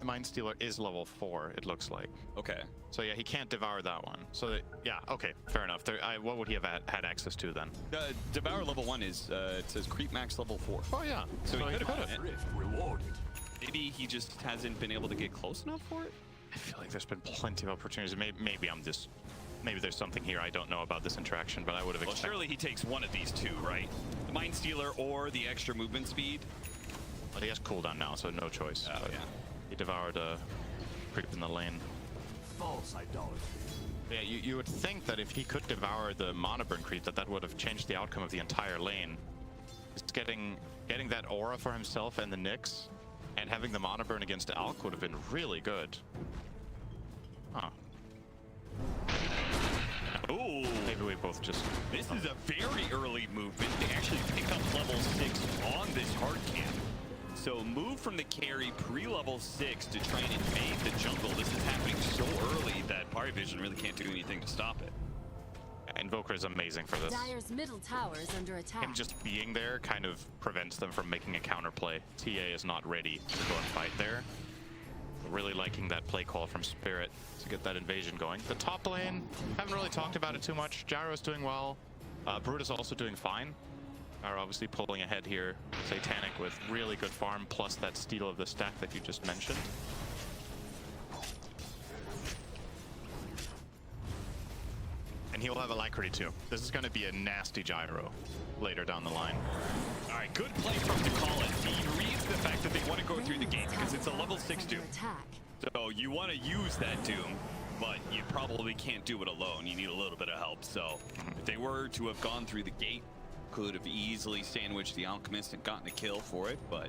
Mind Stealer is level 4, it looks like. Okay. So yeah, he can't devour that one. So yeah, okay, fair enough. What would he have had access to then? Devour level 1 is, it says creep max level 4. Oh yeah. So he could have it. Rewarded. Maybe he just hasn't been able to get close enough for it? I feel like there's been plenty of opportunities. Maybe there's something here I don't know about this interaction, but I would have expected. Well, surely he takes one of these two, right? The Mind Stealer or the extra movement speed. But he has cooldown now, so no choice. Oh, yeah. He devoured a creep in the lane. False idolatry. Yeah, you would think that if he could devour the mana burn creep, that would have changed the outcome of the entire lane. Just getting that aura for himself and the Nyx, and having the mana burn against Alk would have been really good. Huh. Ooh. Maybe we both just... This is a very early movement. They actually pick up level 6 on this hard camp. So move from the carry pre-level 6 to try and invade the jungle. This is happening so early that Party Vision really can't do anything to stop it. Invoker is amazing for this. Dire's middle tower is under attack. Him just being there kind of prevents them from making a counterplay. TA is not ready to go and fight there. Really liking that play call from Spirit to get that invasion going. The top lane, haven't really talked about it too much. Gyro is doing well. Brute is also doing fine. Are obviously pulling ahead here. Satanic with really good farm, plus that steal of the stack that you just mentioned. And he'll have Alacrity too. This is going to be a nasty Gyro later down the line. All right, good play from to call it. He reads the fact that they want to go through the gate because it's a level 6 Doom. So you want to use that Doom, but you probably can't do it alone. You need a little bit of help. So if they were to have gone through the gate, could have easily sandwiched the Alchemist and gotten a kill for it, but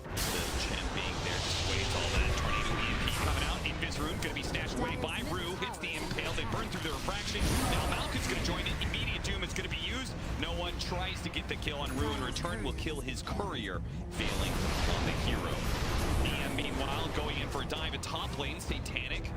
the Chen being there just waits all that. Tornado EMP coming out. Invis Rune going to be snatched away by Rue. Hits the Impale. They burn through the Refraction. Now Malkin's going to join it. Immediate Doom is going to be used. No one tries to get the kill on Rue. In return will kill his courier, failing on the hero. DM, meanwhile, going in for a dive at top lane. Satanic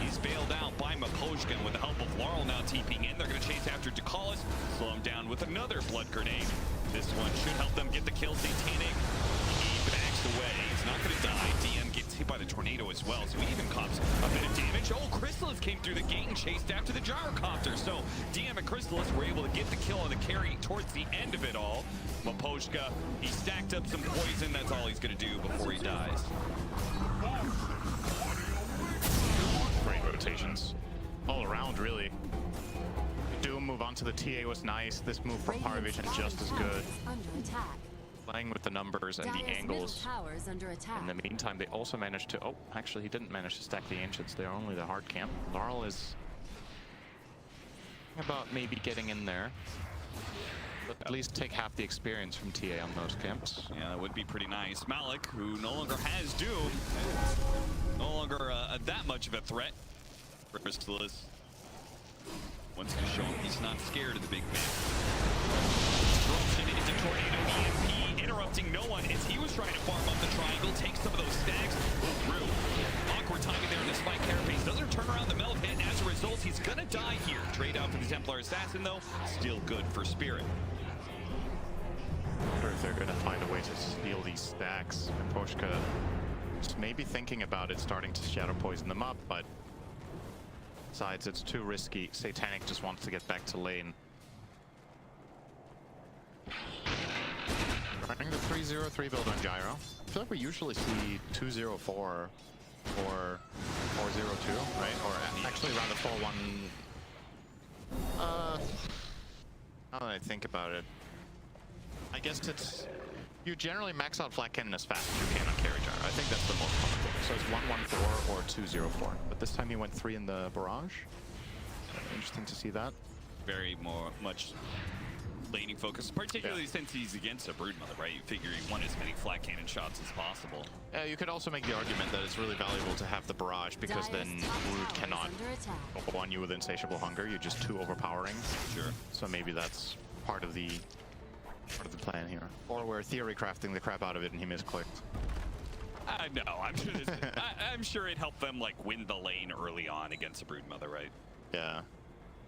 is bailed out by Maposhka with the help of Laurel now TPing in. They're going to chase after Dakalis, slow him down with another blood grenade. This one should help them get the kill. Satanic, he backs away. He's not going to die. DM gets hit by the tornado as well, so he even cops a bit of damage. Oh, Chrysalis came through the gate and chased after the Gyrocopter. So DM and Chrysalis were able to get the kill on the carry towards the end of it all. Maposhka, he stacked up some poison. That's all he's going to do before he dies. Great rotations all around, really. Doom move onto the TA was nice. This move from Power Vision just as good. Playing with the numbers and the angles. In the meantime, they also managed to... Oh, actually, he didn't manage to stack the Ancients. They're only the hard camp. Laurel is... about maybe getting in there. But at least take half the experience from TA on those camps. Yeah, that would be pretty nice. Malik, who no longer has Doom, no longer that much of a threat. Chrysalis wants to show him he's not scared of the big man. Roasted into Tornado EMP, interrupting no one as he was trying to farm up the triangle, take some of those stacks. Rue, awkward timing there in the spike carapace, doesn't turn around the Melve hit, and as a result, he's gonna die here. Trade out for the Templar Assassin though, still good for Spirit. I wonder if they're gonna find a way to steal these stacks. Maposhka is maybe thinking about it, starting to shadow poison them up, but besides, it's too risky. Satanic just wants to get back to lane. Running the 3-0-3 build on Gyro. I feel like we usually see 2-0-4 or 4-0-2, right? Or actually rather 4-1. Now that I think about it, I guess it's... You generally max out Flat Cannon as fast as you can on carry Gyro. I think that's the most common thing. So it's 1-1-4 or 2-0-4. But this time he went 3 in the barrage. Interesting to see that. Very much laning focus, particularly since he's against a Broodmother, right? You figure he won as many flat cannon shots as possible. You could also make the argument that it's really valuable to have the barrage because then Brood cannot one you with insatiable hunger. You're just too overpowering. Sure. So maybe that's part of the plan here. Or we're theory crafting the crap out of it and he misclicked. No, I'm sure it helped them like win the lane early on against a Broodmother, right? Yeah.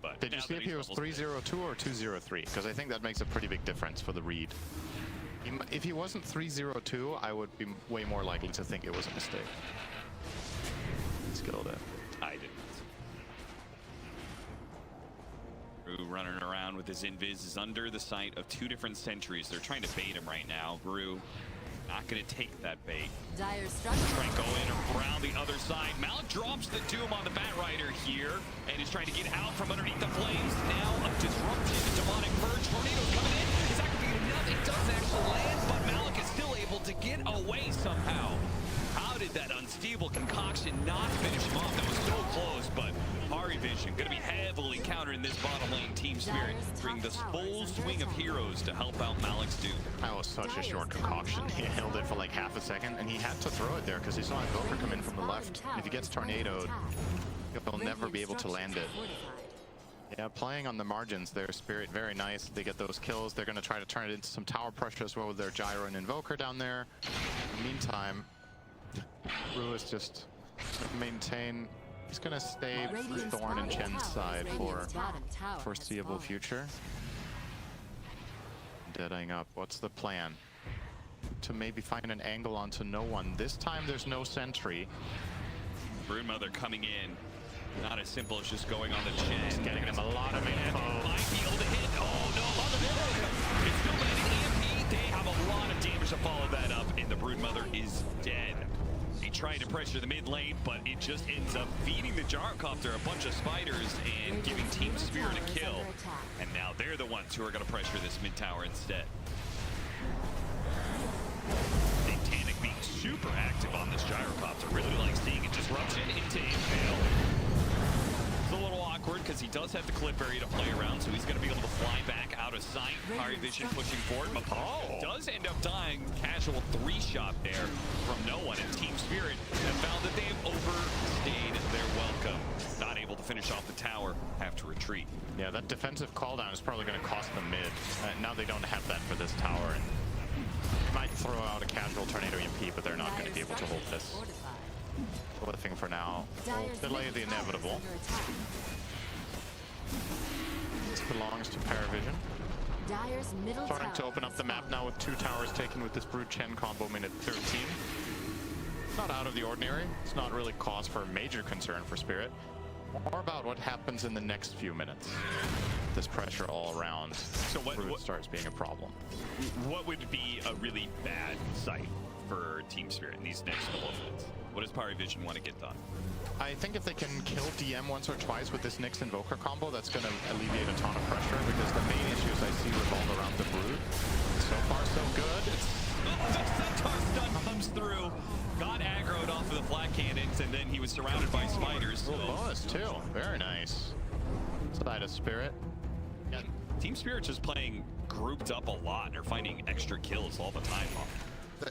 But did you see if he was 302 or 203? Because I think that makes a pretty big difference for the read. If he wasn't 302, I would be way more likely to think it was a mistake. Skilled it. I didn't. Rue running around with his invis is under the sight of 2 different sentries. They're trying to bait him right now. Rue not going to take that bait. Dire structure. Trying to go in around the other side. Malik drops the Doom on the Batrider here and is trying to get out from underneath the flames. Now a disruption. Demonic Verge. Tornado's coming in. Is that going to be enough? It does actually land, but Malik is still able to get away somehow. How did that unstable concoction not finish him off? That was so close, but Hari Vision going to be heavily countered in this bottom lane. Team Spirit bring the full swing of heroes to help out Malik's Doom. That was such a short concoction. He held it for like half a second, and he had to throw it there because he saw Invoker come in from the left. If he gets tornadoed, he'll never be able to land it. Yeah, playing on the margins there, Spirit, very nice. They get those kills. They're going to try to turn it into some tower pressure as well with their Gyro and Invoker down there. In the meantime, Rue is just maintain. He's going to stay Thorn and Chen's side for foreseeable future. Deading up. What's the plan? To maybe find an angle onto no one. This time there's no sentry. Broodmother coming in. Not as simple as just going on the Chen. It's getting him a lot of info. Might be able to hit. Oh no! It's still landing EMP. They have a lot of damage to follow that up, and the Broodmother is dead. He tried to pressure the mid lane, but it just ends up feeding the Gyrocopter a bunch of spiders and giving Team Spirit a kill. And now they're the ones who are going to pressure this mid tower instead. Satanic being super active on this Gyrocopter. Really like seeing a disruption into Impale. It's a little awkward because he does have the clip area to play around, so he's going to be able to fly back out of sight. Hari Vision pushing forward. Mapacho does end up dying. Casual 3-shot there from no one. And Team Spirit have found that they have overstayed their welcome. Not able to finish off the tower. Have to retreat. Yeah, that defensive call down is probably going to cost them mid. Now they don't have that for this tower. And might throw out a casual Tornado EMP, but they're not going to be able to hold this. Living for now. We'll delay the inevitable. This belongs to Paravision. Starting to open up the map now with 2 towers taken with this Brood Chen combo minute 13. Not out of the ordinary. It's not really cause for major concern for Spirit. More about what happens in the next few minutes. This pressure all around. So what starts being a problem. What would be a really bad sight for Team Spirit in these next couple of minutes? What does Paravision want to get done? I think if they can kill DM once or twice with this Nyx Invoker combo, that's going to alleviate a ton of pressure, because the main issues I see revolve around the Brood. So far, so good. The Centaur stun comes through. Got aggroed off of the flat cannons, and then he was surrounded by spiders. So. Bonus, too. Very nice. Side of Spirit. Yeah, Team Spirit just playing grouped up a lot. They're finding extra kills all the time.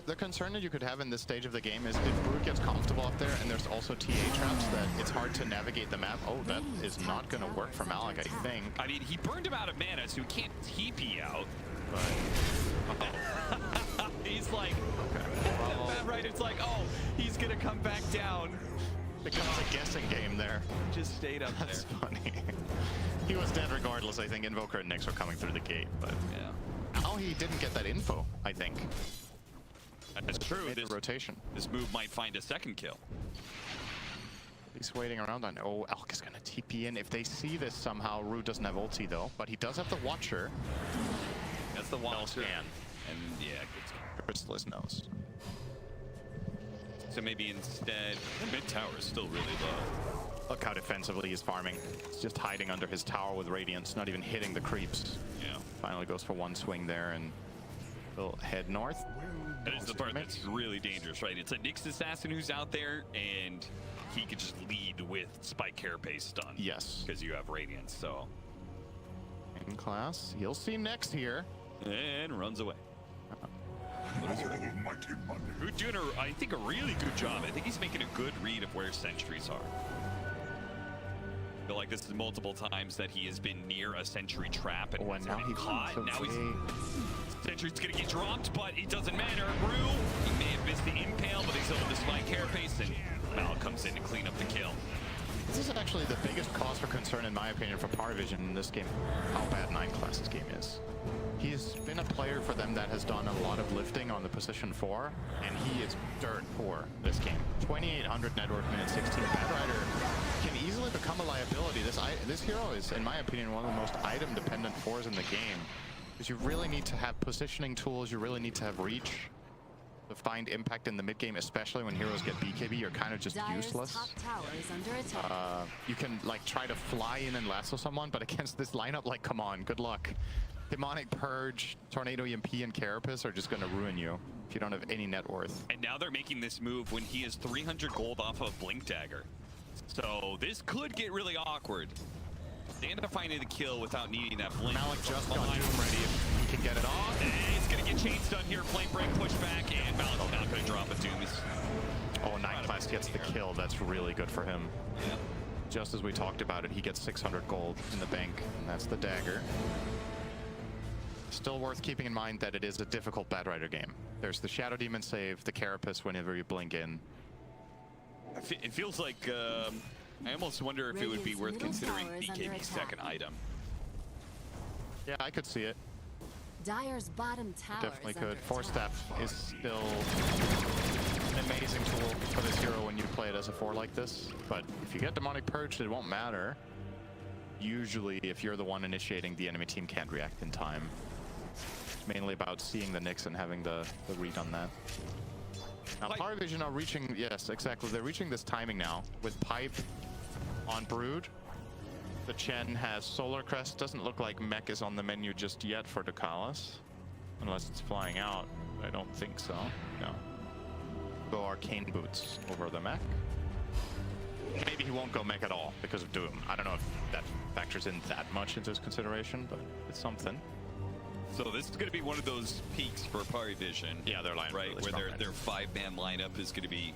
The concern that you could have in this stage of the game is if Brood gets comfortable up there and there's also TA traps, that it's hard to navigate the map. Oh, that is not going to work for Malik, I think. I mean, he burned him out of mana, so he can't TP out. But he's like, right? It's like, oh, he's going to come back down. Becomes a guessing game there. Just stayed up there. That's funny. He was dead regardless. I think Invoker and Nyx were coming through the gate, but yeah. Now he didn't get that info, I think. That's true. This rotation. This move might find a second kill. He's waiting around on. Oh, Elk is going to TP in. If they see this somehow, Rue doesn't have ulti though, but he does have the Watcher. That's the Watcher. No scan. And yeah, good scan. Chrysalis knows. So maybe instead, the mid tower is still really low. Look how defensively he's farming. He's just hiding under his tower with Radiance, not even hitting the creeps. Yeah. Finally goes for one swing there and will head north. That is the part that's really dangerous, right? It's a Nyx assassin who's out there, and he could just lead with Spike Carapace stun. Yes. Because you have Radiance, so. 9 class. He'll see next here. And runs away. Almighty money. Who's doing, I think, a really good job. I think he's making a good read of where sentries are. I feel like this is multiple times that he has been near a sentry trap and now he caught. runs Now away. Sentry's gonna get dropped, but it doesn't matter. Brew, he may have missed the impale, but he's able to spike carapace, and Mal comes in to clean up the kill. This is actually the biggest cause for concern, in my opinion, for Power Vision in this game, how bad 9 class's game is. He's been a player for them that has done a lot of lifting on the position 4, and he is dirt poor this game. 2,800 net worth, minute 16. Bad Rider can easily become a liability. This hero is, in my opinion, one of the most item-dependent 4s in the game. Because you really need to have positioning tools, you really need to have reach to find impact in the mid-game, especially when heroes get BKB. You're kind of just useless. You can like try to fly in and lasso someone, but against this lineup, like, come on, good luck. Demonic Purge, Tornado EMP, and Carapace are just going to ruin you if you don't have any net worth. And now they're making this move when he is 300 gold off of Blink Dagger. So this could get really awkward. They end up finding the kill without needing that blink. Malik just got Doom ready if he can get it off. And it's going to get chains done here. Flame break, push back, and Malik's not going to drop a Doom. Oh, 9 class gets the kill. That's really good for him. Yeah. Just as we talked about it, he gets 600 gold in the bank, and that's the dagger. Still worth keeping in mind that it is a difficult Bad Rider game. There's the Shadow Demon save, the Carapace whenever you blink in. It feels like I almost wonder if it would be worth considering BKB's second item. Yeah, I could see it. Dyer's bottom tower Definitely could. Force Step is still an amazing tool for this hero when you play it as a 4 like this. But if you get Demonic Purged, it won't matter. Usually, if you're the one initiating, the enemy team can't react in time. It's mainly about seeing the nicks and having the read on that. Now, Power Vision are reaching, yes, exactly. They're reaching this timing now with Pipe on Brood. The Chen has Solar Crest. Doesn't look like Mech is on the menu just yet for Ducalis. Unless it's flying out. I don't think so. No. Go Arcane Boots over the Mech. Maybe he won't go Mech at all because of Doom. I don't know if that factors in that much into his consideration, but it's something. So this is going to be one of those peaks for Power Vision. Yeah, their lineup right, really where strong their 5-man lineup is going to be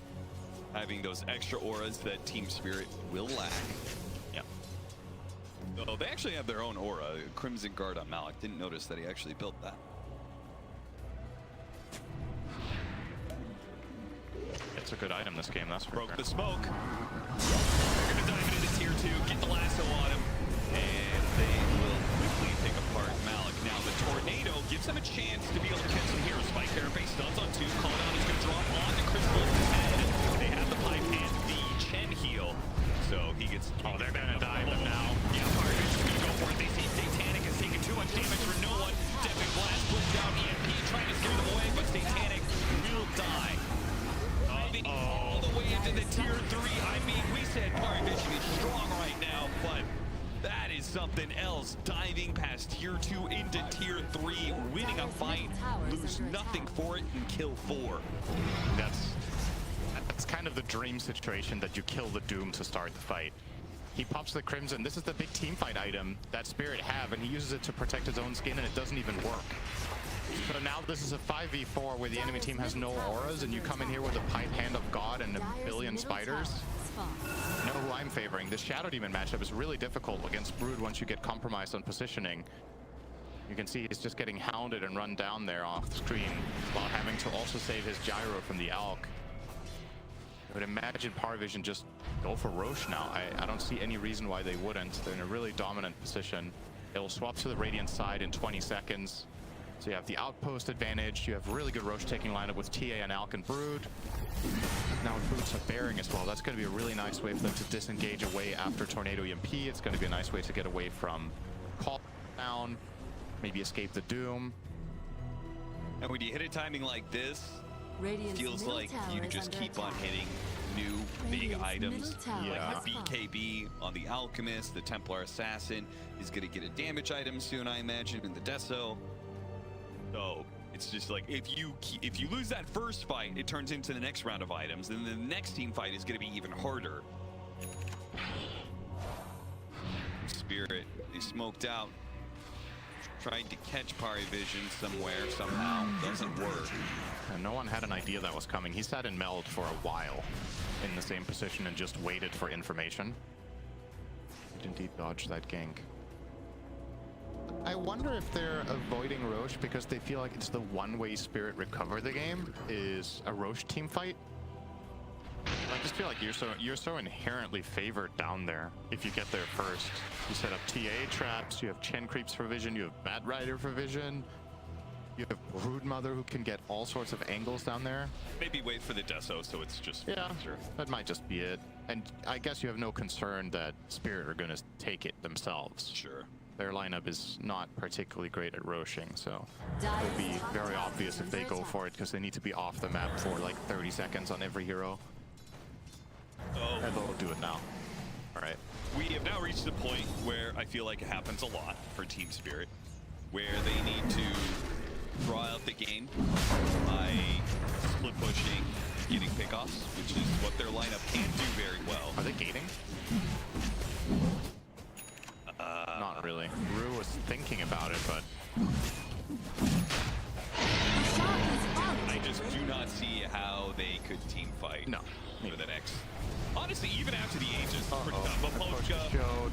having those extra auras that Team Spirit will lack. Yeah. So they actually have their own aura, Crimson Guard on Malik. Didn't notice that he actually built that. It's a good item this game, that's for Broke sure. the smoke. They're going to dive into tier 2, get the lasso on him, and they will quickly pick apart Malik. Now the Tornado gives him a chance to be able to catch some heroes. Spike Carapace stuns on 2. Call down is going to drop on the Crystal in his head. They have the pipe and the Chen heal. So he gets... Oh, they're going to dive him now. Yeah, Power Vision's going to go for it. They see Satanic is taking too much damage for no one. Deafening Blast puts down EMP, trying to scare them away, but Satanic will die. All the way into the tier 3. I mean, we said Power Vision is strong right now, but that is something else. Diving past tier 2 into tier 3, winning a fight, lose nothing for it, and kill 4. That's kind of the dream situation, that you kill the Doom to start the fight. He pops the Crimson. This is the big team fight item that Spirit have, and he uses it to protect his own skin, and it doesn't even work. So now this is a 5v4 where the enemy team has no auras, and you come in here with a Pipe, Hand of God, and a billion spiders. You know who I'm favoring. This Shadow Demon matchup is really difficult against Brood once you get compromised on positioning. You can see he's just getting hounded and run down there off the screen while having to also save his gyro from the Alk. I would imagine Power Vision just go for Roche now. I don't see any reason why they wouldn't. They're in a really dominant position. They will swap to the Radiant side in 20 seconds. So you have the outpost advantage. You have really good Roche taking lineup with TA and Alk and Brood. Now with Boots of Bearing as well, that's going to be a really nice way for them to disengage away after Tornado EMP. It's going to be a nice way to get away from Call Down, maybe escape the Doom. And when you hit a timing like this, it feels like you can just keep on hitting new big items. Like the BKB on the Alchemist, the Templar Assassin is going to get a damage item soon, I imagine, in the Deso. So it's just like if you lose that first fight, it turns into the next round of items. Then the next team fight is going to be even harder. Spirit, they smoked out. Tried to catch Vision somewhere, somehow. Doesn't work. And no one had an idea that was coming. He sat in meld for a while in the same position and just waited for information. Did indeed dodge that gank. I wonder if they're avoiding Roche because they feel like it's the one way Spirit recover the game is a Roche team fight. I just feel like you're so inherently favored down there if you get there first. You set up TA traps, you have Chen creeps for vision, you have Bat Rider for vision, you have Broodmother who can get all sorts of angles down there. Maybe wait for the Deso so it's just faster. That might just be it. And I guess you have no concern that Spirit are going to take it themselves. Sure. Their lineup is not particularly great at roshing, so it would be very obvious if they go for it because they need to be off the map for like 30 seconds on every hero. Oh. And they'll do it now. All right. We have now reached the point where I feel like it happens a lot for Team Spirit, where they need to draw out the game by split pushing, getting pickoffs, which is what their lineup can do very well. Are they gating? Not really. Rue was thinking about it, but I just do not see how they could team fight. No. For the next. Honestly, even after the Aegis, Vaposhka,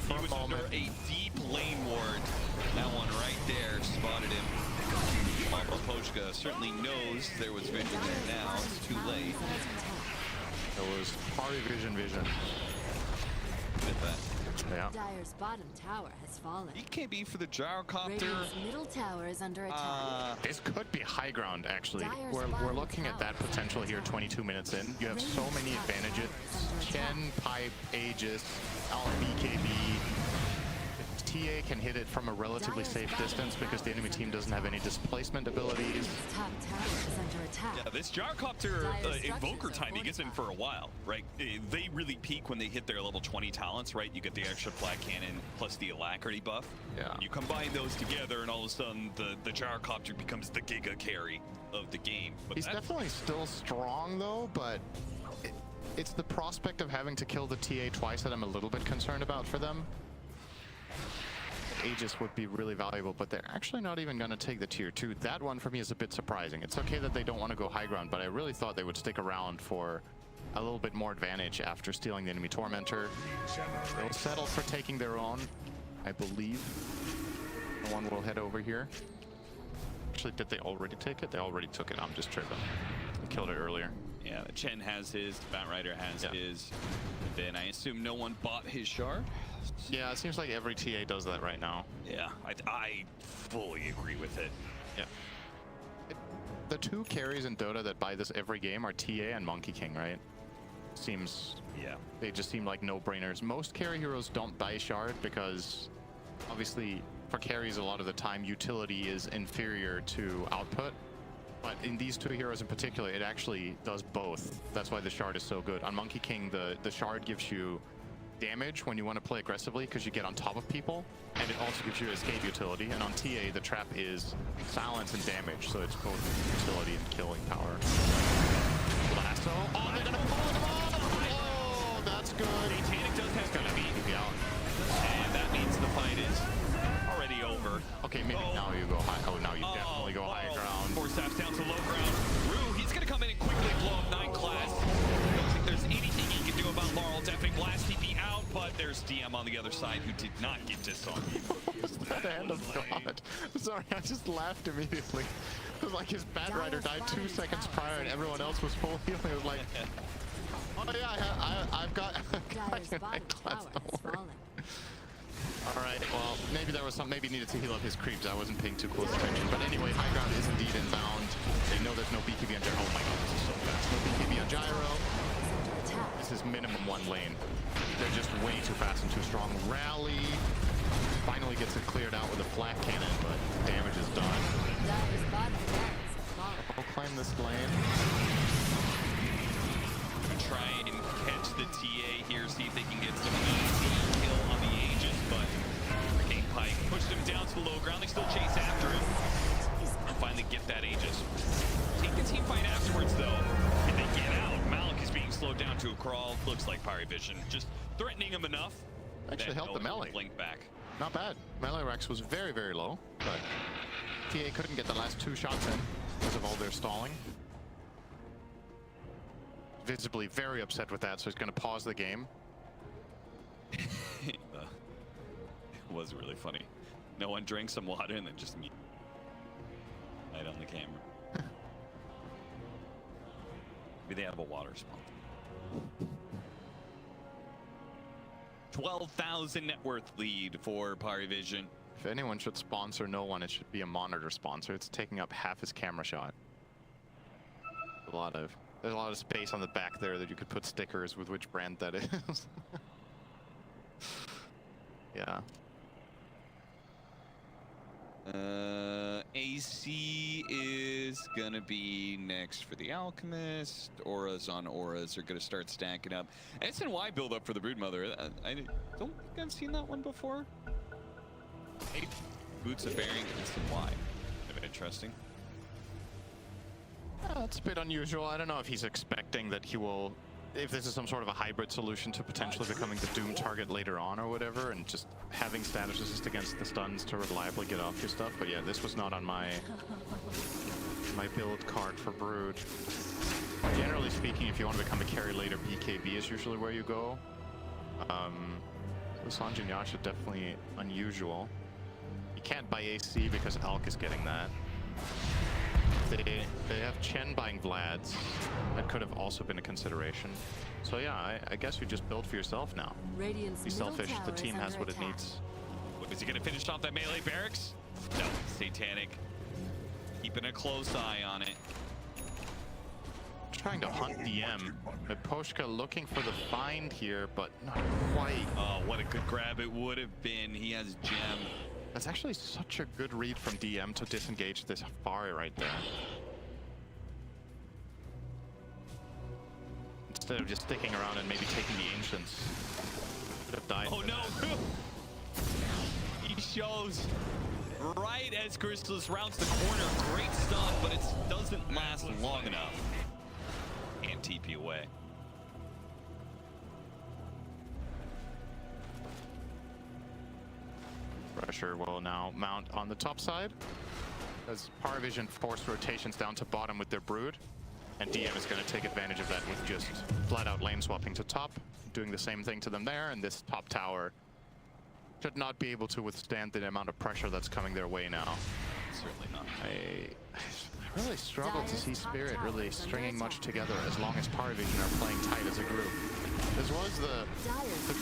he was under a deep lane ward. That one right there spotted him. Vaposhka certainly knows there was vision there now. It's too late. It was party vision. With that. Yeah. Dire's bottom tower has fallen. EKB for the gyrocopter. Radiant's middle tower is under attack. This could be high ground, actually. We're looking at that potential here 22 minutes in. You have so many advantages. Chen, Pipe, Aegis, BKB. TA can hit it from a relatively safe distance because the enemy team doesn't have any displacement abilities. Top tower is under attack. Yeah, this gyrocopter invoker timing isn't for a while, right? They really peak when they hit their level 20 talents, right? You get the extra flag cannon plus the alacrity buff. Yeah. You combine those together and all of a sudden the gyrocopter becomes the giga carry of the game. But He's definitely still strong though, but it's the prospect of having to kill the TA twice that I'm a little bit concerned about for them. Aegis would be really valuable, but they're actually not even going to take the tier 2. That one for me is a bit surprising. It's okay that they don't want to go high ground, but I really thought they would stick around for a little bit more advantage after stealing the enemy Tormentor. They'll settle for taking their own, I believe. No one will head over here. Actually, did they already take it? They already took it. I'm just tripping. They killed it earlier. Yeah, Chen has his, Bat Rider has his. And then I assume no one bought his shard. Yeah, it seems like every TA does that right now. Yeah, I fully agree with it. Yeah. The two carries in Dota that buy this every game are TA and Monkey King, right? Seems... Yeah. They just seem like no-brainers. Most carry heroes don't buy shard because obviously for carries a lot of the time utility is inferior to output. But in these two heroes in particular, it actually does both. That's why the shard is so good. On Monkey King, the shard gives you damage when you want to play aggressively because you get on top of people, and it also gives you escape utility. And on TA, the trap is silence and damage, so it's both utility and killing power. Lasso. Oh, they're gonna pull them off! Oh, that's good. Satanic does have to be out, and that means the fight is already over. Okay, maybe now you go high. Oh, now you definitely go high ground. Four steps down to low ground. Rue, he's gonna come in and quickly blow up 9 class. Don't think there's anything he can do about Laurel. Definitely blast TP out, but there's DM on the other side who did not get disarmed. The hand of God. Sorry, I just laughed immediately. It was like his Bat Rider died 2 seconds prior and everyone else was full healing. It was like, oh yeah, I've got class, don't worry. Alright, well, maybe there was some, maybe needed to heal up his creeps. I wasn't paying too close attention. But anyway, high ground is indeed inbound. They know there's no BKB on Gyro. Oh my god, this is so fast. No BKB on Gyro. This is minimum 1 lane. They're just way too fast and too strong. Rally finally gets it cleared out with a flak cannon, but damage is done. We'll claim this lane. Try and catch the TA here, see if they can get some easy kill on the Aegis, but Arcane Pike pushed him down to the low ground. They still chase after him and finally get that Aegis. Take the team fight afterwards, though, and they get out. Malik is being slowed down to a crawl. Looks like Vision just threatening him enough. Actually helped the Malik. Blink back. Not bad. Melee Rex was very, very low, but TA couldn't get the last 2 shots in because of all their stalling. Visibly very upset with that, so he's going to pause the game. It was really funny. No one drank some water and then just right on the camera. Maybe they have a water sponsor. 12,000 net worth lead for Parivision. If anyone should sponsor no one, it should be a monitor sponsor. It's taking up half his camera shot. There's a lot of space on the back there that you could put stickers with which brand that is. Yeah. AC is gonna be next for the Alchemist. Auras on Auras are gonna start stacking up. SNY build up for the Broodmother. I don't think I've seen that one before. Hey, Boots of Bearing SNY. Kind of interesting. It's a bit unusual. I don't know if he's expecting that he will, if this is some sort of a hybrid solution to potentially becoming the Doom target later on or whatever, and just having status resist against the stuns to reliably get off your stuff. But yeah, this was not on my build card for Brood. Generally speaking, if you want to become a carry later, BKB is usually where you go. So Sanjin Yasha definitely unusual. You can't buy AC because Alk is getting that. They have Chen buying Vlad's. That could have also been a consideration. So yeah, I guess you just build for yourself now. Be selfish. The team has what it needs. Is he going to finish off that melee barracks? No, Satanic. Keeping a close eye on it. Trying to hunt DM. Miposhka looking for the find here, but not quite. Oh, what a good grab it would have been. He has Gem. That's actually such a good read from DM to disengage this Fari right there. Instead of just sticking around and maybe taking the Ancients. Could have died. Oh no! He shows right as Crystallis rounds the corner. Great stuff, but it doesn't last long enough. And TP away. Pressure will now mount on the top side as Parivision force rotations down to bottom with their Brood, and DM is going to take advantage of that with just flat out lane swapping to top, doing the same thing to them there, and this top tower should not be able to withstand the amount of pressure that's coming their way now. Certainly not. I really struggle to see Spirit really stringing much together as long as Parivision are playing tight as a group. This was the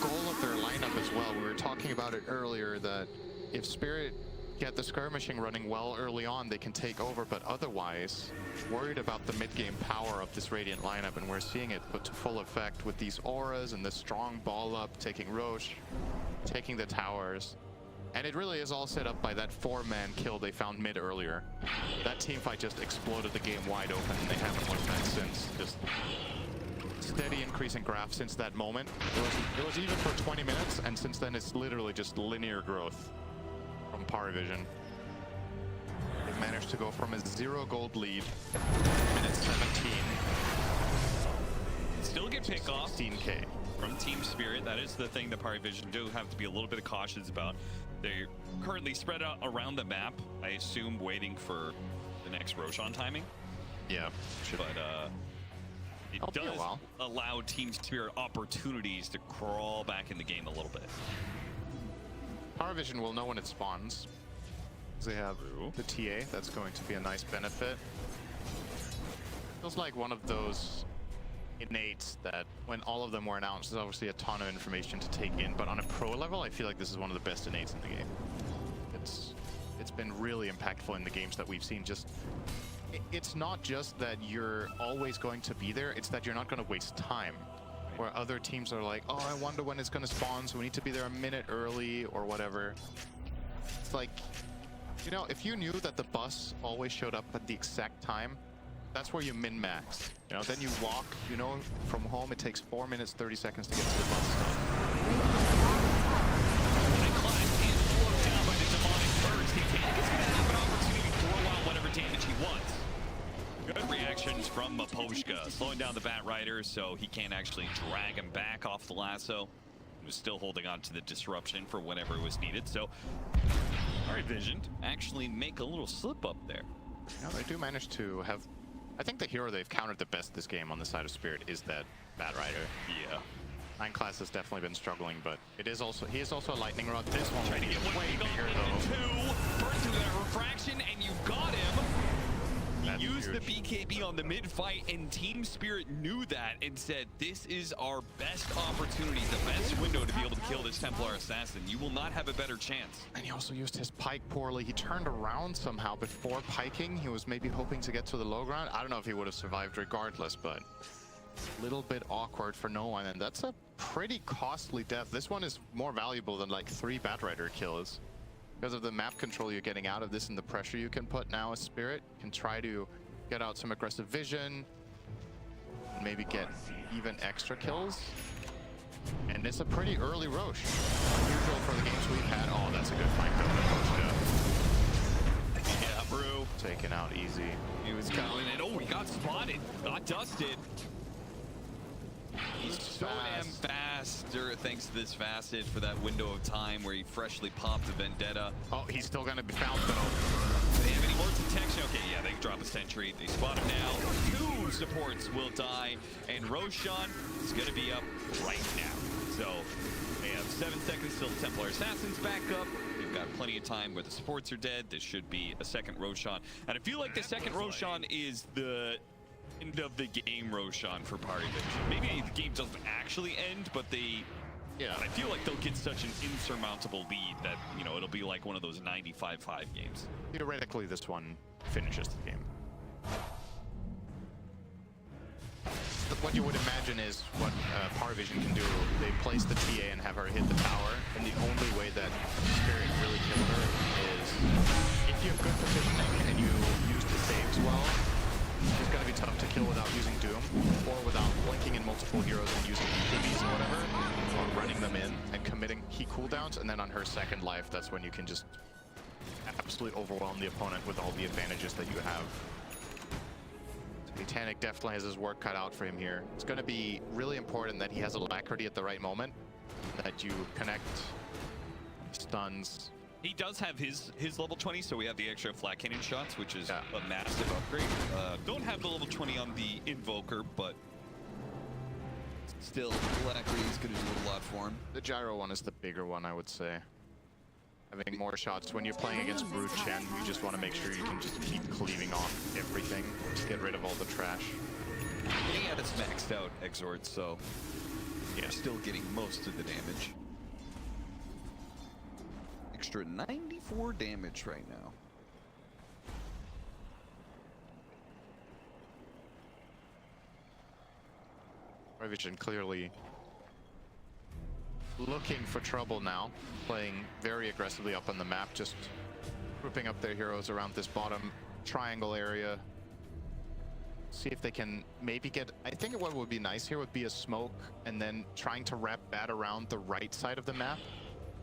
goal of their lineup as well. We were talking about it earlier that if Spirit get the skirmishing running well early on, they can take over, but otherwise, worried about the mid-game power of this Radiant lineup, and we're seeing it put to full effect with these auras and the strong ball up, taking Roche, taking the towers. And it really is all set up by that 4-man kill they found mid earlier. That teamfight just exploded the game wide open, and they haven't looked back since. Just steady increase in graph since that moment. It was even for 20 minutes, and since then it's literally just linear growth from Parivision. They've managed to go from a 0 gold lead, minute 17. Still get pick off 16k from Team Spirit. That is the thing that Parivision do have to be a little bit cautious about. They're currently spread out around the map, I assume, waiting for the next Roshan timing. Yeah, but it does allow Team Spirit opportunities to crawl back in the game a little bit. Parivision will know when it spawns. They have the TA. That's going to be a nice benefit. Feels like one of those innates that when all of them were announced, there's obviously a ton of information to take in, but on a pro level, I feel like this is one of the best innates in the game. It's been really impactful in the games that we've seen. Just it's not just that you're always going to be there, it's that you're not going to waste time. Where other teams are like, oh, I wonder when it's going to spawn, so we need to be there a minute early or whatever. It's like, you know, if you knew that the bus always showed up at the exact time, that's where you min-max. You know, then you walk, you know, from home it takes 4 minutes, 30 seconds to get to the bus stop. Down by the demonic burst. He is going to have an opportunity to throw out whatever damage he wants. Good reactions from Miposhka, slowing down the Bat Rider so he can't actually drag him back off the lasso. was still holding on to the disruption for whenever it was needed. So, Vision actually make a little slip up there. Yeah, they do manage to have... I think the hero they've countered the best this game on the side of Spirit is that Bat Rider. Yeah. 9 class has definitely been struggling, but he is also a lightning rod. This one will be way bigger though. Burn through that refraction, and you got him. That's He used huge. the BKB on the mid fight, and Team Spirit knew that and said, "This is our best opportunity, the best window to be able to kill this Templar assassin. You will not have a better chance." And he also used his pike poorly. He turned around somehow before piking. He was maybe hoping to get to the low ground. I don't know if he would have survived regardless, but a little bit awkward for no one. And that's a pretty costly death. This one is more valuable than like 3 Bat Rider kills. Because of the map control you're getting out of this and the pressure you can put now as Spirit, you can try to get out some aggressive vision, maybe get even extra kills. And it's a pretty early Roche. Unusual for the games we've had. Oh, that's a good fight though. Yeah, Brew. Taken out easy. He was coming in. Oh, he got spotted. Got dusted. He's so damn fast, thanks to this facet for that window of time where he freshly popped the Vendetta. Oh, he's still going to be found though. They have any more detection? Okay, yeah, they drop a sentry. They spot him now. 2 supports will die, and Roshan is going to be up right now. So they have 7 seconds till the Templar Assassin's back up. They've got plenty of time where the supports are dead. This should be a second Roshan. And I feel like the second Roshan is the end of the game Roshan for Party Vision. Maybe the game doesn't actually end, but I feel like they'll get such an insurmountable lead that, you know, it'll be like one of those 95-5 games. Theoretically, this one finishes the game. What you would imagine is what Party Vision can do. They place the TA and have her hit the tower, and the only way that Spirit really killed her is if you have good positioning and you use the saves well. It's going to be tough to kill without using Doom, or without blinking in multiple heroes and using BKBs or whatever, or running them in and committing key cooldowns, and then on her second life, that's when you can just absolutely overwhelm the opponent with all the advantages that you have. Titanic definitely has his work cut out for him here. It's going to be really important that he has alacrity at the right moment, that you connect stuns. He does have his level 20, so we have the extra flat cannon shots, which is a massive upgrade. Don't have the level 20 on the Invoker, but still, alacrity is going to do a lot for him. The gyro one is the bigger one, I would say. Having more shots. When you're playing against Brood Chen, you just want to make sure you can just keep cleaving off everything. Just get rid of all the trash. He had his maxed out Exort, so yeah, still getting most of the damage. Extra 94 damage right now. Vision clearly looking for trouble now, playing very aggressively up on the map, just grouping up their heroes around this bottom triangle area. See if they can maybe get... I think what would be nice here would be a smoke and then trying to wrap Bat around the right side of the map.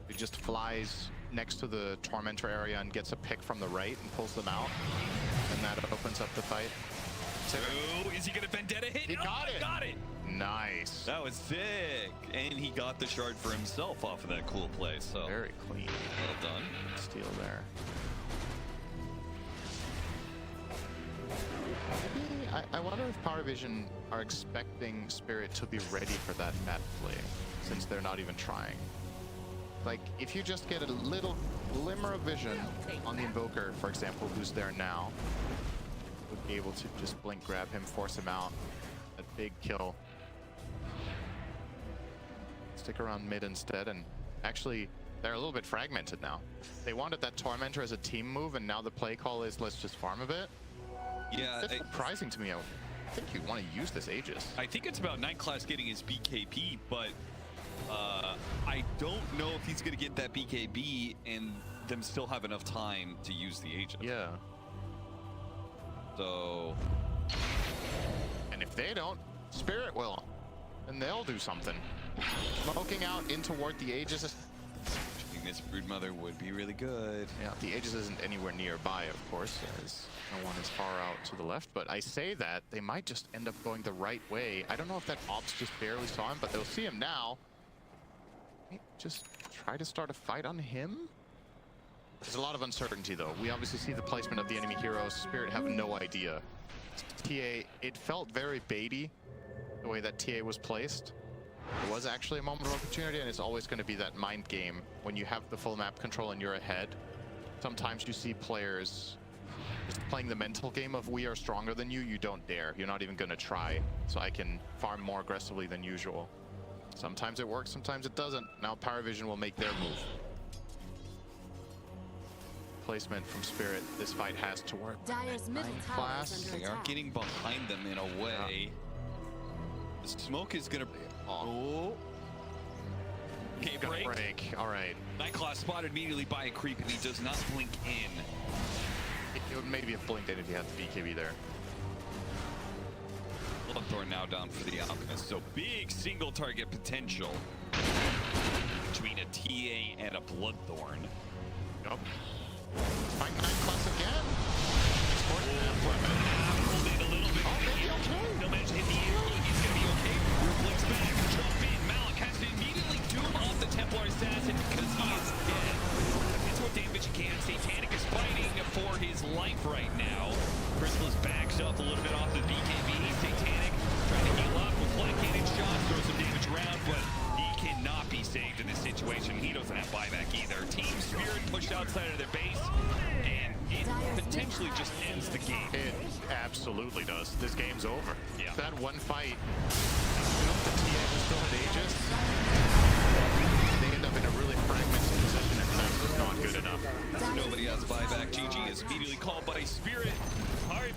It just flies next to the Tormentor area and gets a pick from the right and pulls them out. And that opens up the fight. Oh, is he gonna Vendetta hit? He got it! Got it! Nice. That was sick. And he got the shard for himself off of that cool play, so... Very clean. Well done. Steal there. Maybe, I wonder if Power Vision are expecting Spirit to be ready for that bat play, since they're not even trying. Like, if you just get a little glimmer of vision on the Invoker, for example, who's there now, would be able to just blink grab him, force him out. A big kill. Stick around mid instead, and actually, they're a little bit fragmented now. They wanted that Tormentor as a team move, and now the play call is, let's just farm a bit. Yeah, it's surprising to me. I think you want to use this Aegis. I think it's about 9 class getting his BKB, but I don't know if he's going to get that BKB and them still have enough time to use the Aegis. Yeah. So... And if they don't, Spirit will. And they'll do something. Smoking out in toward the Aegis. This Broodmother would be really good. Yeah, the Aegis isn't anywhere nearby, of course, as no one is far out to the left. But I say that, they might just end up going the right way. I don't know if that Ops just barely saw him, but they'll see him now. just try to start a fight on him? There's a lot of uncertainty, though. We obviously see the placement of the enemy heroes. Spirit have no idea. TA, it felt very baity, the way that TA was placed. It was actually a moment of opportunity, and it's always going to be that mind game. When you have the full map control and you're ahead, sometimes you see players just playing the mental game of we are stronger than you, you don't dare. You're not even going to try, so I can farm more aggressively than usual. Sometimes it works, sometimes it doesn't. Now Paravision will make their move. Placement from Spirit. This fight has to work. Dire's middle tower is under They are attack. getting behind them in a way. The smoke is gonna. Oh. Okay, break. All right. Nightclaw spotted immediately by a creep, and he does not blink in. It would maybe have blinked in if he had the BKB there. Bloodthorn now down for the Alchemist. So big single target potential between a TA and a Bloodthorn. Yep. Fight Nightclaws again. Pulled in a little bit. No managed to hit the air. He's gonna be okay. Reflects back. Jump in. Malik has to immediately doom off the Templar Assassin because he is dead. It's what damage he can. Satanic is fighting for his life right now. Chrysalis backs up a little bit off the BKB. Satanic trying to heal up with flat cannon shots, throw some damage around, but he cannot be saved in this situation. He doesn't have buyback either. Team Spirit pushed outside of their base, and it potentially just ends the game. It absolutely does. This game's over. Yeah. That one fight, the TA was still at Aegis. They end up in a really fragmented position, and that's just not good enough. Nobody has buyback. GG is immediately called by Spirit. Pirate